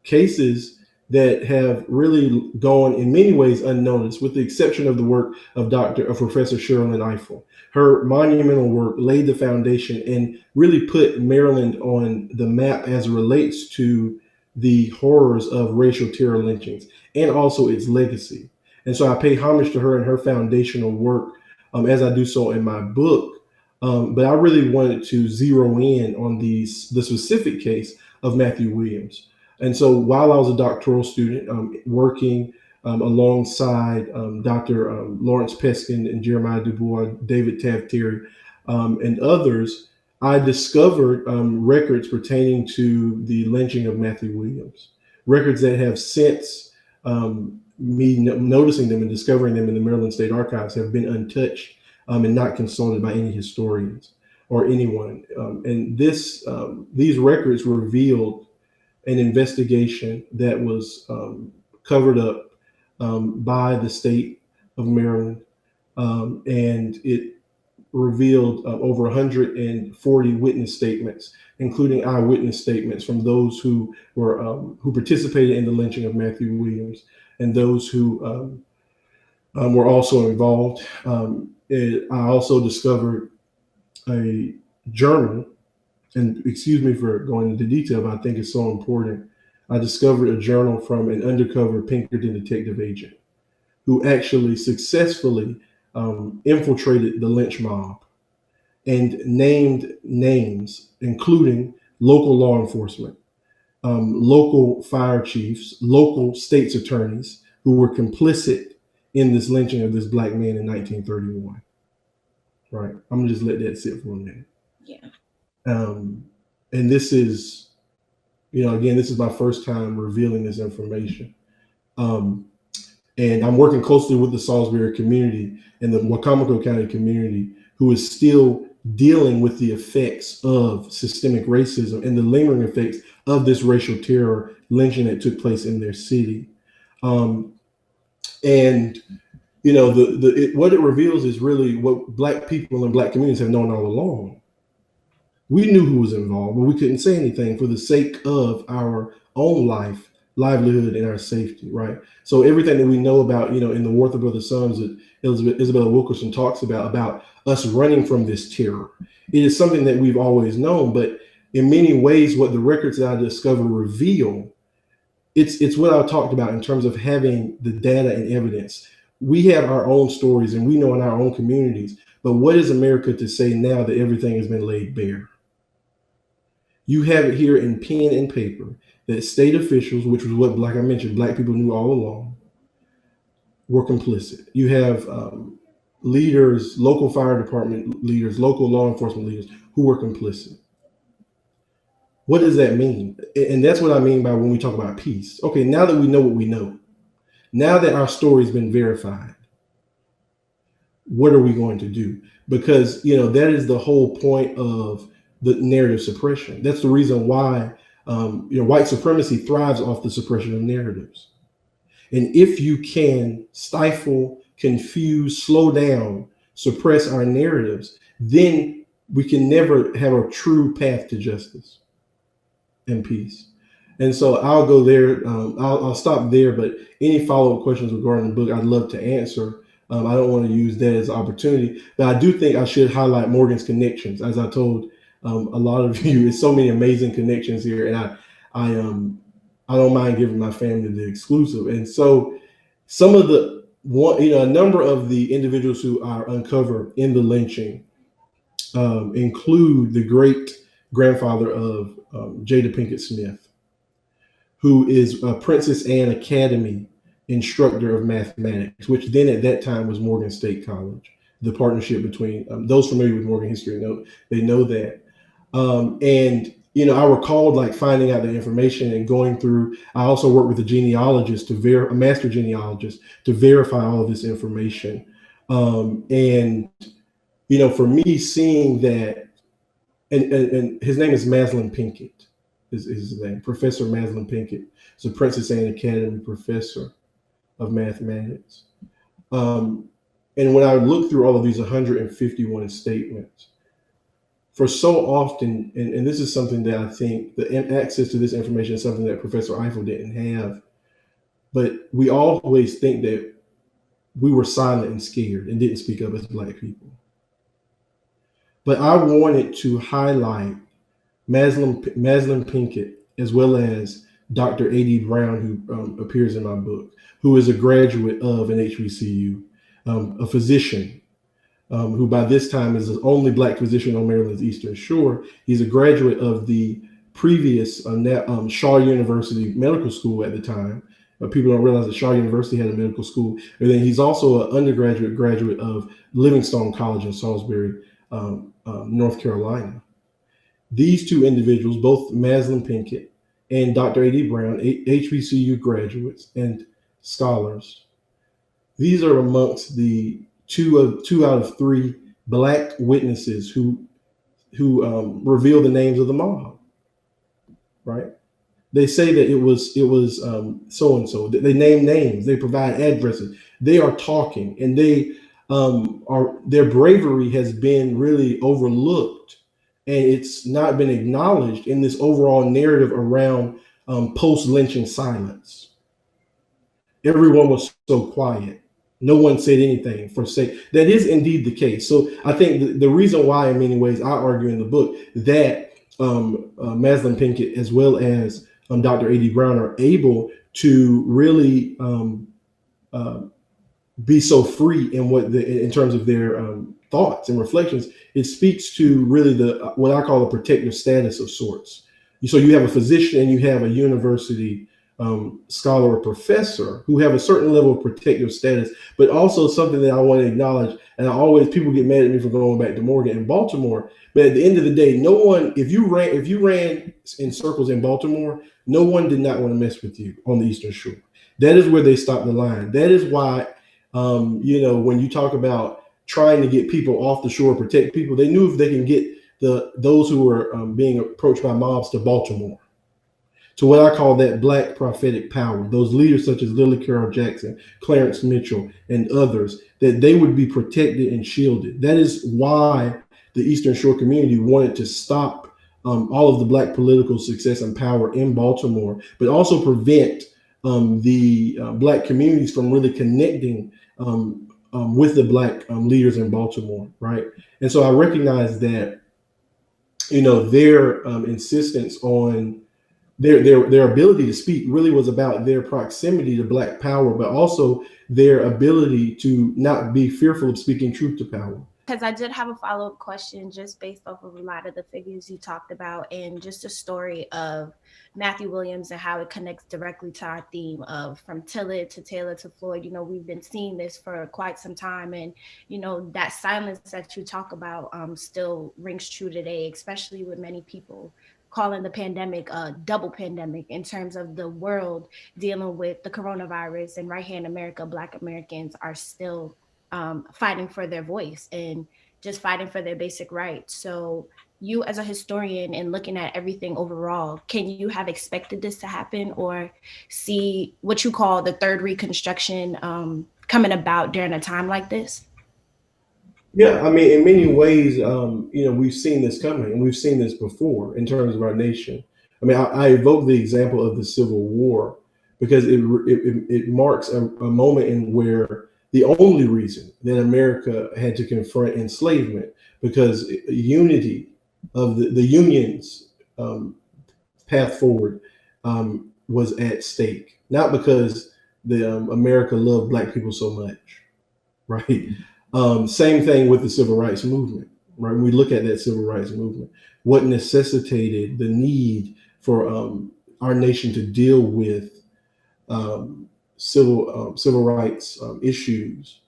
cases that have really gone in many ways unnoticed, with the exception of the work of Professor Rosalynn Eiffel. Her monumental work laid the foundation and really put Maryland on the map as it relates to the horrors of racial terror lynchings and also its legacy. And so I pay homage to her and her foundational work as I do so in my book. But I really wanted to zero in on the specific case of Matthew Williams. And so while I was a doctoral student, working alongside Dr. Lawrence Peskin and Jeremiah Dubois, David Taft Terry, and others, I discovered records pertaining to the lynching of Matthew Williams, records that have since me noticing them and discovering them in the Maryland State Archives have been untouched and not consulted by any historians or anyone. And these records revealed an investigation that was covered up by the state of Maryland, and it revealed over 140 witness statements, including eyewitness statements from those who participated in the lynching of Matthew Williams and those who were also involved. I also discovered a journal, and excuse me for going into detail, but I think it's so important. I discovered a journal from an undercover Pinkerton detective agent who actually successfully infiltrated the lynch mob and named names, including local law enforcement, local fire chiefs, local state's attorneys who were complicit in this lynching of this Black man in 1931. Right. I'm gonna just let that sit for a minute. Yeah. And this is, again, this is my first time revealing this information. And I'm working closely with the Salisbury community and the Wacomico County community, who is still dealing with the effects of systemic racism and the lingering effects of this racial terror lynching that took place in their city. What it reveals is really what Black people and Black communities have known all along. We knew who was involved, but we couldn't say anything for the sake of our own life, livelihood, and our safety, right? So everything that we know about, in the Warther Brothers' Sons that Isabella Wilkerson talks about us running from this terror. It is something that we've always known, but in many ways, what the records that I discovered reveal, it's what I talked about in terms of having the data and evidence. We have our own stories and we know in our own communities, but what is America to say now that everything has been laid bare? You have it here in pen and paper that state officials, which was what, like I mentioned, Black people knew all along, were complicit. You have leaders, local fire department leaders, local law enforcement leaders who were complicit. What does that mean? And that's what I mean by when we talk about peace. Okay, now that we know what we know, now that our story's been verified, what are we going to do? Because, that is the whole point of the narrative suppression. That's the reason why white supremacy thrives off the suppression of narratives. And if you can stifle, confuse, slow down, suppress our narratives, then we can never have a true path to justice and peace. And so I'll go there. I'll stop there, but any follow-up questions regarding the book, I'd love to answer. I don't want to use that as an opportunity, but I do think I should highlight Morgan's connections. As I told a lot of you, there's so many amazing connections here, and I don't mind giving my family the exclusive. And so some of a number of the individuals who are uncovered in the lynching include the great grandfather of Jada Pinkett Smith, who is a Princess Anne Academy instructor of mathematics, which then at that time was Morgan State College. The partnership between those familiar with Morgan history they know that. I recalled finding out the information and going through. I also worked with a genealogist a master genealogist to verify all of this information. For me, seeing that, and his name is Maslin Pinkett, is his name, Professor Maslin Pinkett. He's a Princess Anne Academy professor of mathematics. And when I looked through all of these 151 statements, for so often, and this is something that I think the access to this information is something that Professor Eiffel didn't have, but we always think that we were silent and scared and didn't speak up as Black people. But I wanted to highlight Maslin Pinkett, as well as Dr. A.D. Brown, who appears in my book, who is a graduate of an HBCU, a physician, who by this time is the only Black physician on Maryland's Eastern Shore. He's a graduate of the previous Shaw University Medical School at the time. People don't realize that Shaw University had a medical school. And then he's also an undergraduate graduate of Livingstone College in Salisbury, North Carolina. These two individuals, both Rosalynn Pinkett and Dr. A.D. Brown, HBCU graduates and scholars, these are amongst the two out of three Black witnesses who reveal the names of the mob. Right? They say that it was so and so. They name names. They provide addresses. They are talking, and their bravery has been really overlooked, and it's not been acknowledged in this overall narrative around post-lynching silence. Everyone was so quiet. No one said anything for sake. That is indeed the case. So I think the reason why, in many ways, I argue in the book that Rosalynn Pinkett as well as Dr. A.D. Brown are able to really be so free in terms of their thoughts and reflections. It speaks to really what I call a protective status of sorts. So you have a physician and you have a university scholar or professor who have a certain level of protective status, but also something that I want to acknowledge. And people get mad at me for going back to Morgan and Baltimore. But at the end of the day, no one, if you ran in circles in Baltimore, no one did not want to mess with you on the Eastern Shore. That is where they stopped the line. That is why, when you talk about trying to get people off the shore, protect people, they knew if they can get those who were being approached by mobs to Baltimore, to what I call that Black prophetic power, those leaders such as Lily Carroll Jackson, Clarence Mitchell, and others, that they would be protected and shielded. That is why the Eastern Shore community wanted to stop all of the Black political success and power in Baltimore, but also prevent the Black communities from really connecting with the Black leaders in Baltimore, right? And so I recognize that, their insistence on their ability to speak really was about their proximity to Black power, but also their ability to not be fearful of speaking truth to power. Because I did have a follow-up question just based off of a lot of the figures you talked about and just a story of Matthew Williams and how it connects directly to our theme of from Tillett to Taylor to Floyd. We've been seeing this for quite some time, and that silence that you talk about still rings true today, especially with many people calling the pandemic a double pandemic in terms of the world dealing with the coronavirus, and right here in America, Black Americans are still fighting for their voice and just fighting for their basic rights. So you as a historian and looking at everything overall, can you have expected this to happen or see what you call the third Reconstruction coming about during a time like this? Yeah, I mean, in many ways, we've seen this coming, and we've seen this before in terms of our nation. I mean, I evoke the example of the Civil War because it marks a moment in where the only reason that America had to confront enslavement, because unity of the Union's path forward was at stake, not because America loved Black people so much, right? Same thing with the Civil Rights Movement, right? When we look at that Civil Rights Movement, what necessitated the need for our nation to deal with civil rights issues.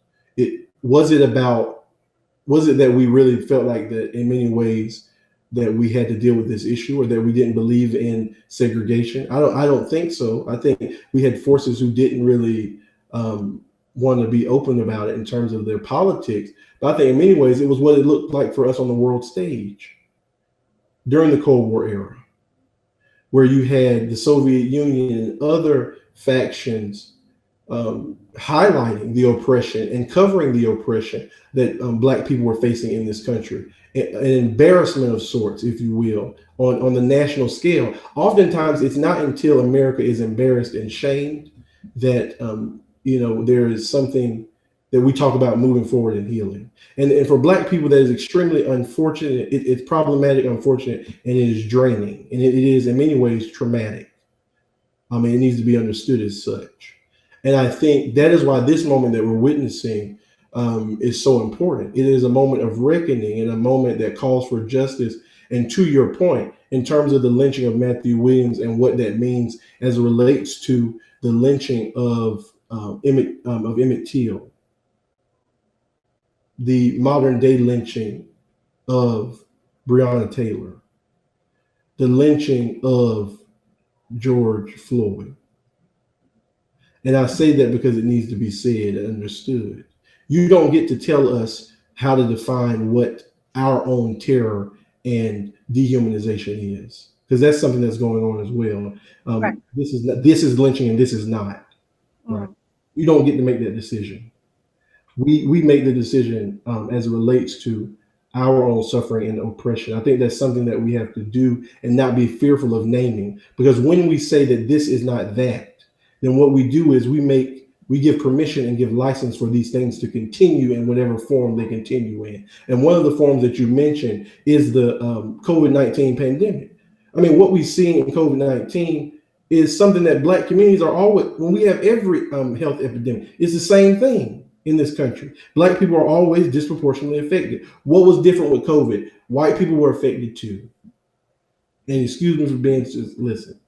Was it that we really felt like that in many ways that we had to deal with this issue, or that we didn't believe in segregation? I don't think so. I think we had forces who didn't really want to be open about it in terms of their politics. But I think in many ways it was what it looked like for us on the world stage during the Cold War era, where you had the Soviet Union and other factions highlighting the oppression and covering the oppression that Black people were facing in this country. An embarrassment of sorts, if you will, on the national scale. Oftentimes, it's not until America is embarrassed and shamed that there is something that we talk about moving forward and healing. And for Black people, that is extremely unfortunate. It's problematic, unfortunate, and it is draining. And it is in many ways traumatic. I mean, it needs to be understood as such. And I think that is why this moment that we're witnessing is so important. It is a moment of reckoning and a moment that calls for justice. And to your point, in terms of the lynching of Matthew Williams and what that means as it relates to the lynching of Emmett Till, the modern day lynching of Breonna Taylor, the lynching of George Floyd. And I say that because it needs to be said and understood. You don't get to tell us how to define what our own terror and dehumanization is, because that's something that's going on as well. Right. This is lynching and this is not. Right. You don't get to make that decision. We make the decision as it relates to our own suffering and oppression. I think that's something that we have to do and not be fearful of naming, because when we say that this is not that, then what we do is we give permission and give license for these things to continue in whatever form they continue in. And one of the forms that you mentioned is the COVID-19 pandemic. I mean, what we've seen in COVID-19 is something that Black communities are always, when we have every health epidemic, it's the same thing in this country. Black people are always disproportionately affected. What was different with COVID? White people were affected too. And excuse me for being just, listen,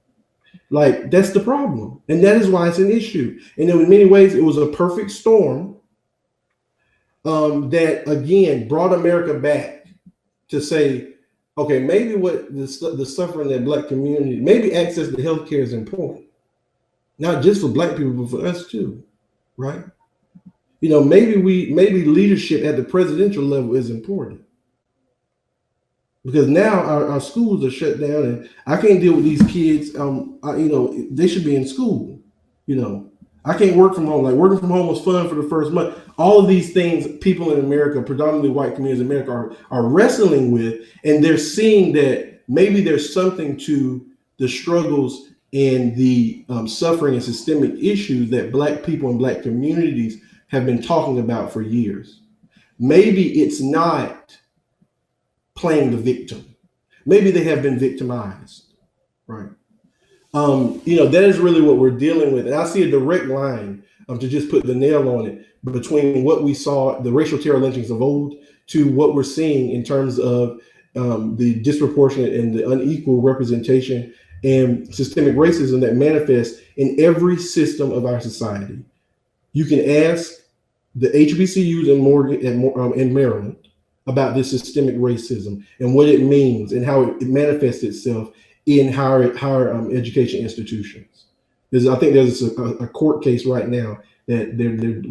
like, that's the problem. And that is why it's an issue. And in many ways, it was a perfect storm that, again, brought America back to say, okay, maybe what the suffering that Black community, maybe access to healthcare is important. Not just for Black people, but for us too, right? You know, maybe leadership at the presidential level is important. Because now our schools are shut down, and I can't deal with these kids. They should be in school. You know, I can't work from home. Like, working from home was fun for the first month. All of these things, people in America, predominantly white communities in America, are wrestling with, and they're seeing that maybe there's something to the struggles and the suffering and systemic issues that Black people and Black communities have been talking about for years. Maybe it's not playing the victim. Maybe they have been victimized, right? That is really what we're dealing with. And I see a direct line, to just put the nail on it, between what we saw, the racial terror lynchings of old, to what we're seeing in terms of the disproportionate and the unequal representation and systemic racism that manifests in every system of our society. You can ask the HBCUs in Maryland about this systemic racism and what it means and how it manifests itself in higher education institutions. I think there's a court case right now that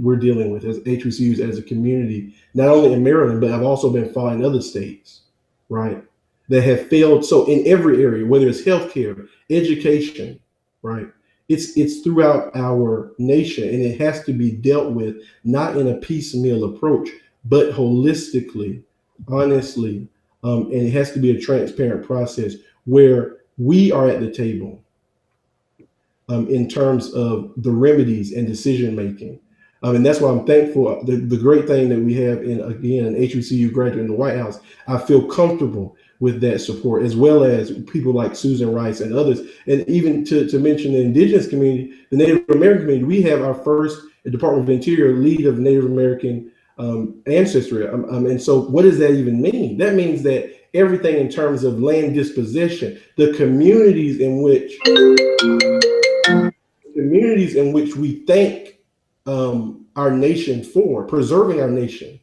we're dealing with as HBCUs as a community, not only in Maryland, but I've also been following other states, right, that have failed. So in every area, whether it's healthcare, education, right, it's throughout our nation, and it has to be dealt with not in a piecemeal approach, but holistically, honestly, and it has to be a transparent process where we are at the table in terms of the remedies and decision making. And that's why I'm thankful. The great thing that we have in, again, an HBCU graduate in the White House, I feel comfortable with that support, as well as people like Susan Rice and others. And even to mention the indigenous community, the Native American community, we have our first Department of Interior lead of Native American ancestry. And so what does that even mean? That means that everything in terms of land dispossession, the communities in which we thank our nation for preserving our nation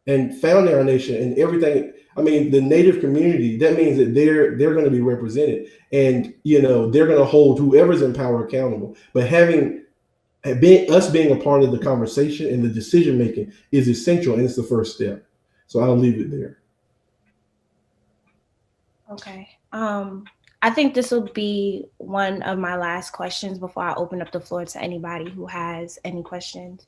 and founding our nation and everything. I mean, the Native community, that means that they're going to be represented, and they're going to hold whoever's in power accountable. But being a part of the conversation and the decision making is essential, and it's the first step. So I'll leave it there. Okay. I think this will be one of my last questions before I open up the floor to anybody who has any questions.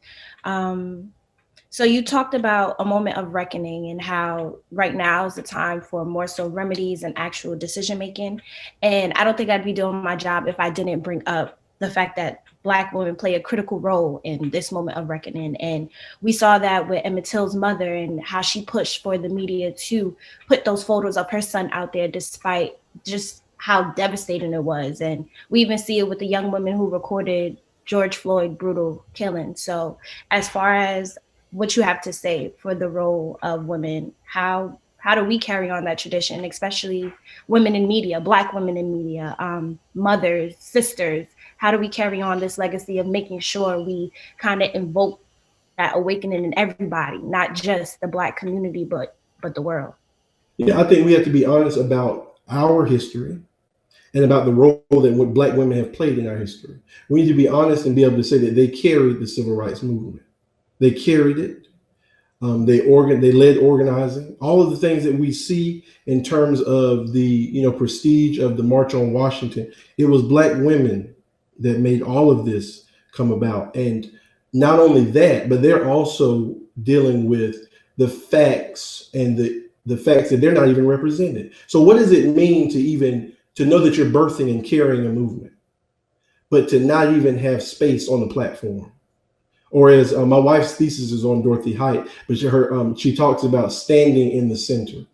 So you talked about a moment of reckoning and how right now is the time for more so remedies and actual decision making. And I don't think I'd be doing my job if I didn't bring up the fact that Black women play a critical role in this moment of reckoning. And we saw that with Emmett Till's mother and how she pushed for the media to put those photos of her son out there, despite just how devastating it was. And we even see it with the young woman who recorded George Floyd brutal killing. So as far as what you have to say for the role of women. How do we carry on that tradition, especially women in media, Black women in media, mothers, sisters? How do we carry on this legacy of making sure we kind of invoke that awakening in everybody, not just the Black community, but the world? Yeah, I think we have to be honest about our history and about the role that what Black women have played in our history. We need to be honest and be able to say that they carried the civil rights movement. They carried it. They led organizing. All of the things that we see in terms of the prestige of the March on Washington, it was Black women that made all of this come about. And not only that, but they're also dealing with the facts and the facts that they're not even represented. So what does it mean to know that you're birthing and carrying a movement, but to not even have space on the platform? Or as my wife's thesis is on Dorothy Height, but she talks about standing in the center.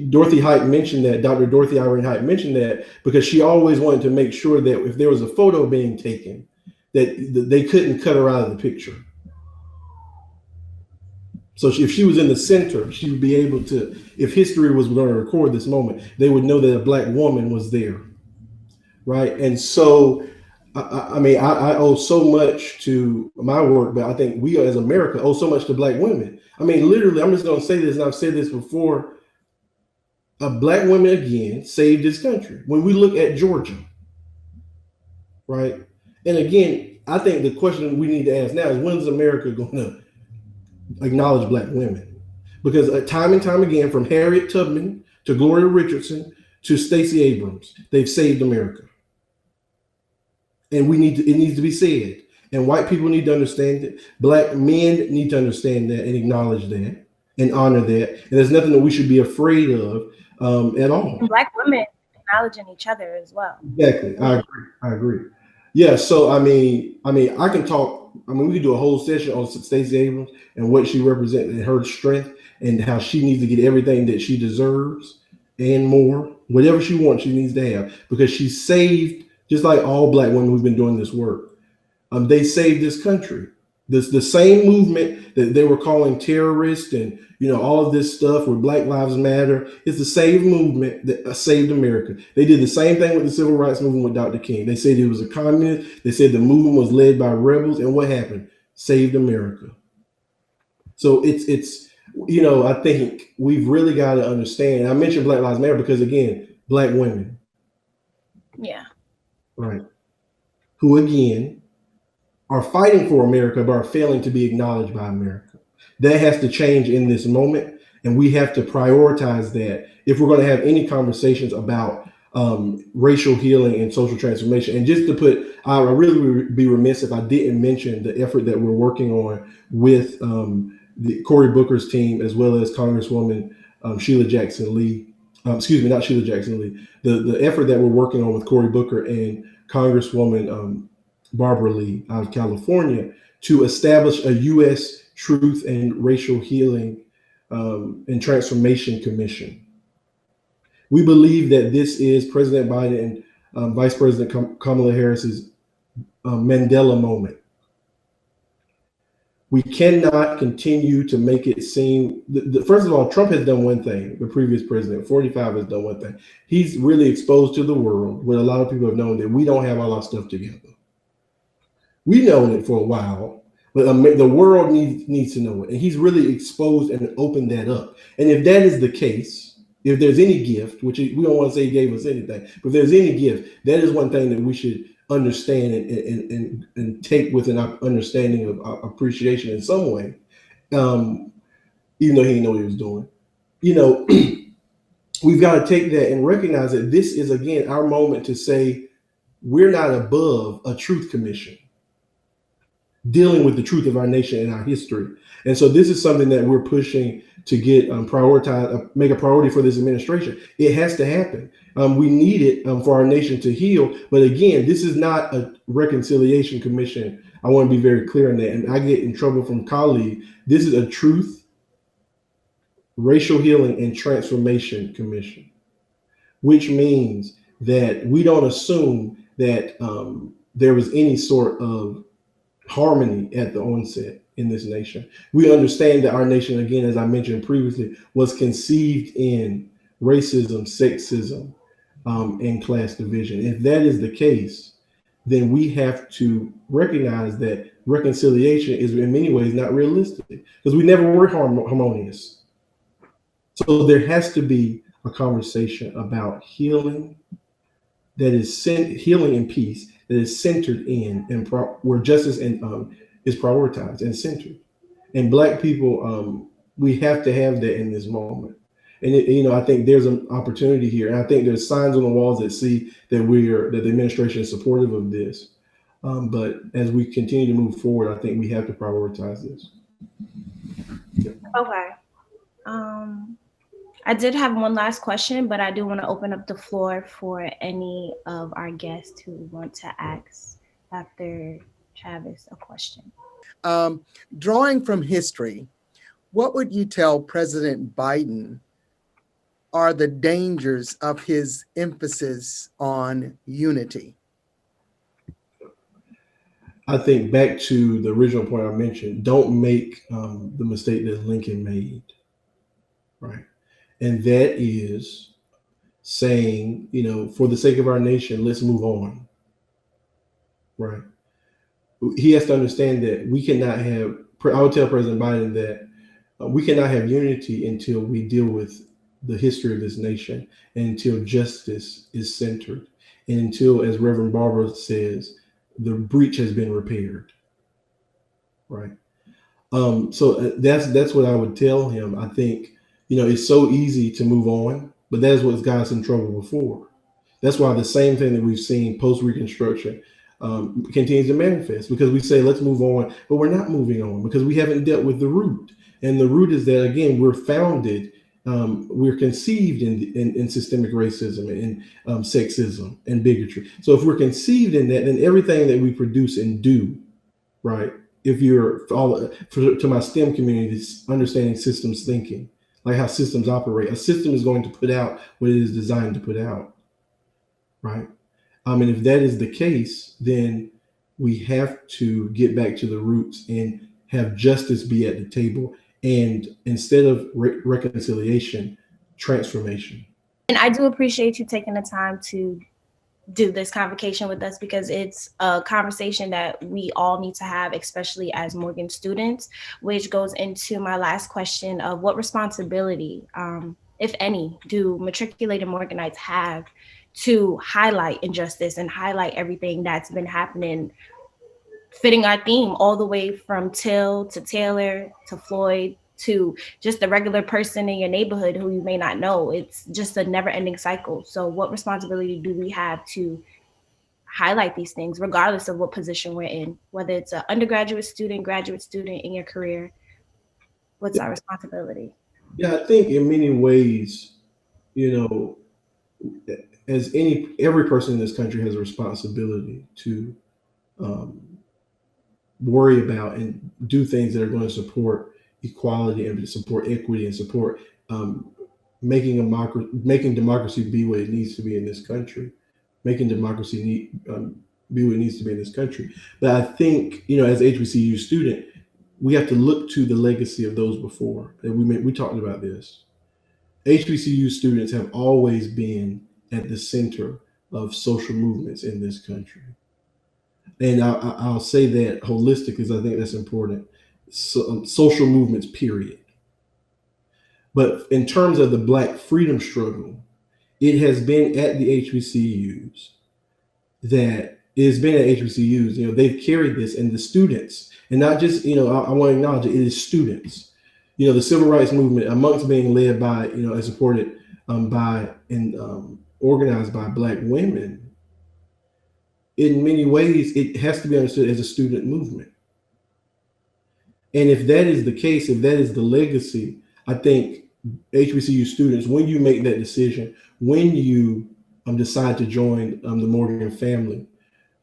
Dorothy Height mentioned that, Dr. Dorothy Irene Height mentioned that because she always wanted to make sure that if there was a photo being taken, that they couldn't cut her out of the picture. So if she was in the center, she would be able to, if history was going to record this moment, they would know that a Black woman was there, right? And so I owe so much to my work, but I think we as America owe so much to Black women. I mean, literally, I'm just going to say this, and I've said this before. Black women, again, saved this country. When we look at Georgia, right? And again, I think the question we need to ask now is, when's America going to acknowledge Black women? Because time and time again, from Harriet Tubman to Gloria Richardson to Stacey Abrams, they've saved America. And it needs to be said. And white people need to understand it. Black men need to understand that and acknowledge that and honor that. And there's nothing that we should be afraid of at all. And Black women acknowledging each other as well. Exactly. I agree. Yeah. So, I mean, I can talk. I mean, we could do a whole session on Stacey Abrams and what she represents and her strength and how she needs to get everything that she deserves and more. Whatever she wants, she needs to have, because she saved, just like all Black women who've been doing this work. They saved this country. The same movement that they were calling terrorist and all of this stuff where Black Lives Matter, it's the same movement that saved America. They did the same thing with the civil rights movement with Dr. King. They said it was a communist. They said the movement was led by rebels, and what happened? Saved America. So it's I think we've really got to understand. I mentioned Black Lives Matter because, again, Black women. Yeah. Right. Who, again, are fighting for America, but are failing to be acknowledged by America. That has to change in this moment. And we have to prioritize that if we're going to have any conversations about racial healing and social transformation. And just to put, I really would be remiss if I didn't mention the effort that we're working on with the Cory Booker's team, as well as Congresswoman Sheila Jackson Lee. Excuse me, not Sheila Jackson Lee. The effort that we're working on with Cory Booker and Congresswoman Barbara Lee out of California to establish a U.S. Truth and Racial Healing and Transformation Commission. We believe that this is President Biden and Vice President Kamala Harris's Mandela moment. We cannot continue to make it seem, first of all, Trump has done one thing, the previous president, 45, has done one thing. He's really exposed to the world, what a lot of people have known, that we don't have all our stuff together. We've known it for a while, but the world needs to know it. And he's really exposed and opened that up. And if that is the case, if there's any gift, which we don't want to say he gave us anything, but if there's any gift, that is one thing that we should understand and take with an understanding of appreciation in some way, even though he didn't know what he was doing. We've got to take that and recognize that this is, again, our moment to say we're not above a truth commission dealing with the truth of our nation and our history. And so this is something that we're pushing to get prioritized, make a priority for this administration. It has to happen. We need it for our nation to heal. But again, this is not a reconciliation commission. I want to be very clear on that. And I get in trouble from colleagues. This is a truth, racial healing, and transformation commission, which means that we don't assume that there was any sort of harmony at the onset. in this nation. We understand that our nation, again, as I mentioned previously, was conceived in racism, sexism, and class division. If that is the case, then we have to recognize that reconciliation is in many ways not realistic because we never were harmonious. So there has to be a conversation about healing that is healing and peace that is centered in and where justice and is prioritized and centered. And Black people, we have to have that in this moment. And I think there's an opportunity here, and I think there's signs on the walls that see that that the administration is supportive of this. But as we continue to move forward, I think we have to prioritize this. Okay. I did have one last question, but I do want to open up the floor for any of our guests who want to ask Dr. Chavis a question. Drawing from history, what would you tell President Biden are the dangers of his emphasis on unity? I think back to the original point I mentioned, don't make the mistake that Lincoln made, right? And that is saying, for the sake of our nation, let's move on, right? He has to understand that we cannot have, I would tell President Biden that we cannot have unity until we deal with the history of this nation and until justice is centered and until, as Reverend Barbara says, the breach has been repaired, right? So that's what I would tell him. I think, it's so easy to move on, but that is what got us in trouble before. That's why the same thing that we've seen post-Reconstruction continues to manifest, because we say, let's move on, but we're not moving on because we haven't dealt with the root. And the root is that, again, we're conceived in systemic racism and sexism and bigotry. So if we're conceived in that, then everything that we produce and do, right? If you're to my STEM community, it's understanding systems thinking, like how systems operate. A system is going to put out what it is designed to put out, right? And if that is the case, then we have to get back to the roots and have justice be at the table. And instead of reconciliation, transformation. And I do appreciate you taking the time to do this convocation with us, because it's a conversation that we all need to have, especially as Morgan students, which goes into my last question of what responsibility, if any, do matriculated Morganites have to highlight injustice and highlight everything that's been happening, fitting our theme all the way from Till to Taylor to Floyd to just the regular person in your neighborhood who you may not know. It's just a never-ending cycle. So what responsibility do we have to highlight these things, regardless of what position we're in, whether it's an undergraduate student, graduate student in your career? What's our responsibility? Yeah, I think in many ways, as every person in this country has a responsibility to worry about and do things that are going to support equality and to support equity and support making democracy be what it needs to be in this country, making democracy be what it needs to be in this country. But I think, as an HBCU student, we have to look to the legacy of those before. And we talked about this. HBCU students have always been at the center of social movements in this country. And I'll say that holistic because I think that's important. So, social movements, period. But in terms of the Black freedom struggle, it has been at the HBCUs they've carried this, and the students, and not just, I want to acknowledge it is students. The civil rights movement, amongst being led by, and supported by and organized by Black women, in many ways, it has to be understood as a student movement. And if that is the case, if that is the legacy, I think HBCU students, when you make that decision, when you decide to join the Morgan family,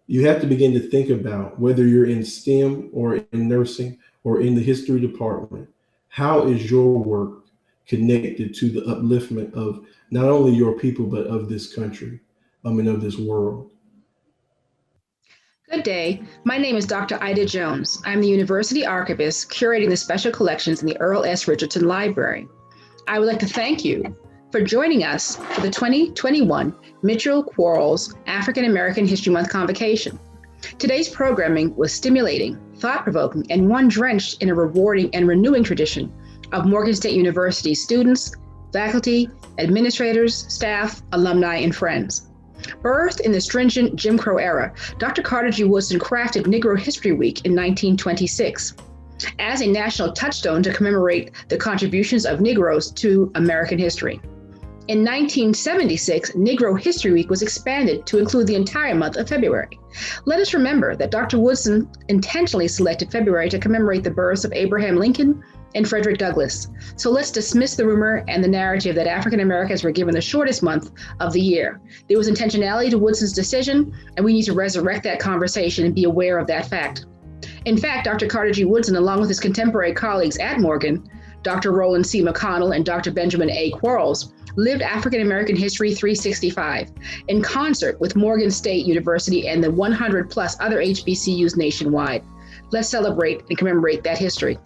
you have to begin to think about whether you're in STEM or in nursing or in the history department, how is your work connected to the upliftment of not only your people, but of this country and of this world? Good day. My name is Dr. Ida Jones. I'm the University Archivist curating the special collections in the Earl S. Richardson Library. I would like to thank you for joining us for the 2021 Mitchell-Quarles African American History Month Convocation. Today's programming was stimulating, thought-provoking, and one drenched in a rewarding and renewing tradition of Morgan State University students, faculty, administrators, staff, alumni, and friends. Birthed in the stringent Jim Crow era, Dr. Carter G. Woodson crafted Negro History Week in 1926 as a national touchstone to commemorate the contributions of Negroes to American history. In 1976, Negro History Week was expanded to include the entire month of February. Let us remember that Dr. Woodson intentionally selected February to commemorate the births of Abraham Lincoln and Frederick Douglass. So let's dismiss the rumor and the narrative that African Americans were given the shortest month of the year. There was intentionality to Woodson's decision, and we need to resurrect that conversation and be aware of that fact. In fact, Dr. Carter G. Woodson, along with his contemporary colleagues at Morgan, Dr. Rosalynn C. McConnell and Dr. Benjamin A. Quarles, lived African American History 365 in concert with Morgan State University and the 100 plus other HBCUs nationwide. Let's celebrate and commemorate that history.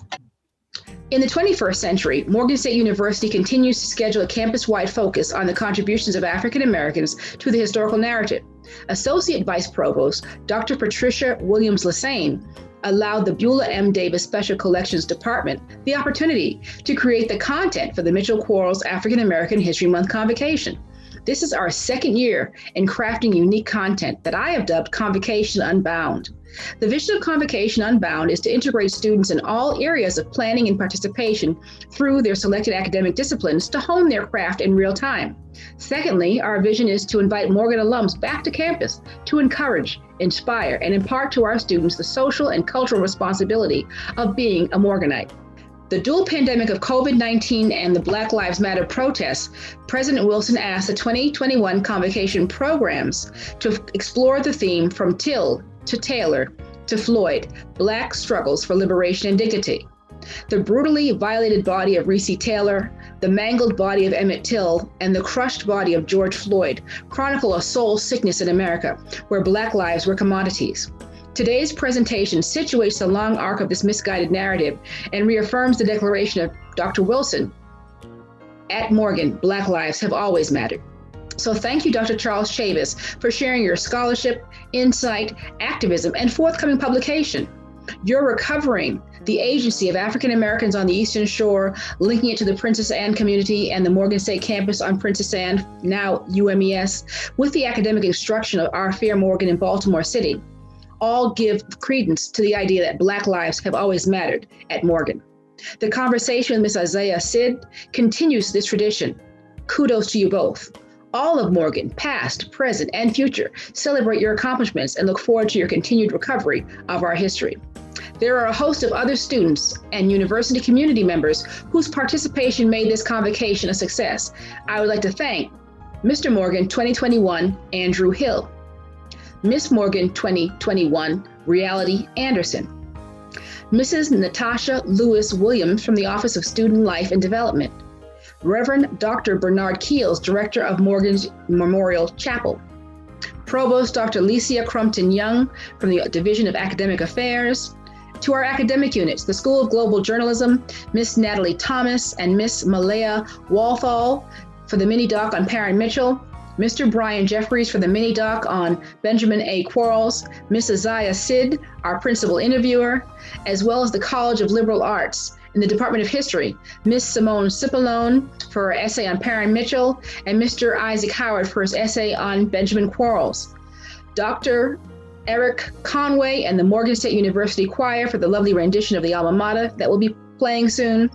In the 21st century, Morgan State University continues to schedule a campus-wide focus on the contributions of African Americans to the historical narrative. Associate Vice Provost, Dr. Patricia Williams-Lassane, allowed the Beulah M. Davis Special Collections Department the opportunity to create the content for the Mitchell-Quarles African American History Month Convocation. This is our second year in crafting unique content that I have dubbed Convocation Unbound. The vision of Convocation Unbound is to integrate students in all areas of planning and participation through their selected academic disciplines to hone their craft in real time. Secondly, our vision is to invite Morgan alums back to campus to encourage, inspire, and impart to our students the social and cultural responsibility of being a Morganite. The dual pandemic of COVID-19 and the Black Lives Matter protests, President Wilson asked the 2021 Convocation programs to explore the theme from Till to Taylor to Floyd, Black struggles for liberation and dignity. The brutally violated body of Recy Taylor, the mangled body of Emmett Till, and the crushed body of George Floyd chronicle a soul sickness in America, where Black lives were commodities. Today's presentation situates the long arc of this misguided narrative and reaffirms the declaration of Dr. Wilson. At Morgan, Black lives have always mattered. So thank you, Dr. Charles Chavis, for sharing your scholarship, insight, activism, and forthcoming publication. You're recovering the agency of African Americans on the Eastern Shore, linking it to the Princess Anne community and the Morgan State campus on Princess Anne, now UMES, with the academic instruction of our fair Morgan in Baltimore City. All give credence to the idea that Black lives have always mattered at Morgan. The conversation with Ms. Isaiah Sid continues this tradition. Kudos to you both. All of Morgan, past, present, and future, celebrate your accomplishments and look forward to your continued recovery of our history. There are a host of other students and university community members whose participation made this convocation a success. I would like to thank Mr. Morgan 2021, Andrew Hill, Miss Morgan 2021, Reality Anderson, Mrs. Natasha Lewis Williams from the Office of Student Life and Development, Reverend Dr. Bernard Keels, Director of Morgan's Memorial Chapel, Provost Dr. Licia Crumpton Young from the Division of Academic Affairs. To our academic units, the School of Global Journalism, Miss Natalie Thomas and Miss Malaya Walthall for the mini doc on Parent Mitchell, Mr. Brian Jeffries for the mini doc on Benjamin A. Quarles, Miss Isaiah Sid, our principal interviewer, as well as the College of Liberal Arts. In the Department of History, Miss Simone Cipollone for her essay on Parent Mitchell, and Mr. Isaac Howard for his essay on Benjamin Quarles. Dr. Eric Conway and the Morgan State University Choir for the lovely rendition of the alma mater that will be playing soon.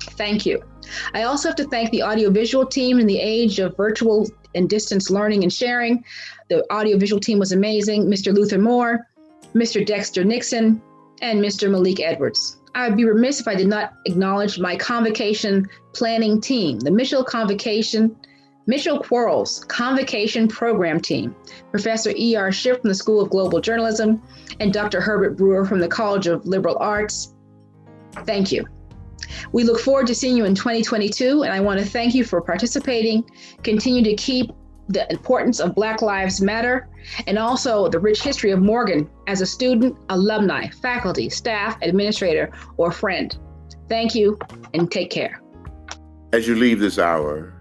Thank you. I also have to thank the audiovisual team in the age of virtual and distance learning and sharing. The audiovisual team was amazing. Mr. Luther Moore, Mr. Dexter Nixon, and Mr. Malik Edwards. I would be remiss if I did not acknowledge my convocation planning team, the Mitchell-Quarles Convocation Program Team, Professor E.R. Schiff from the School of Global Journalism, and Dr. Herbert Brewer from the College of Liberal Arts. Thank you. We look forward to seeing you in 2022, and I want to thank you for participating. Continue to keep the importance of Black Lives Matter, and also the rich history of Morgan as a student, alumni, faculty, staff, administrator, or friend. Thank you and take care. As you leave this hour,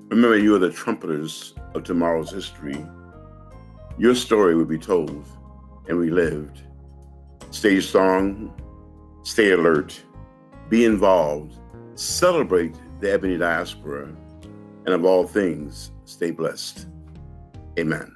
remember you are the trumpeters of tomorrow's history. Your story will be told and relived. Stay strong, stay alert, be involved, celebrate the Ebony Diaspora, and of all things, stay blessed. Amen.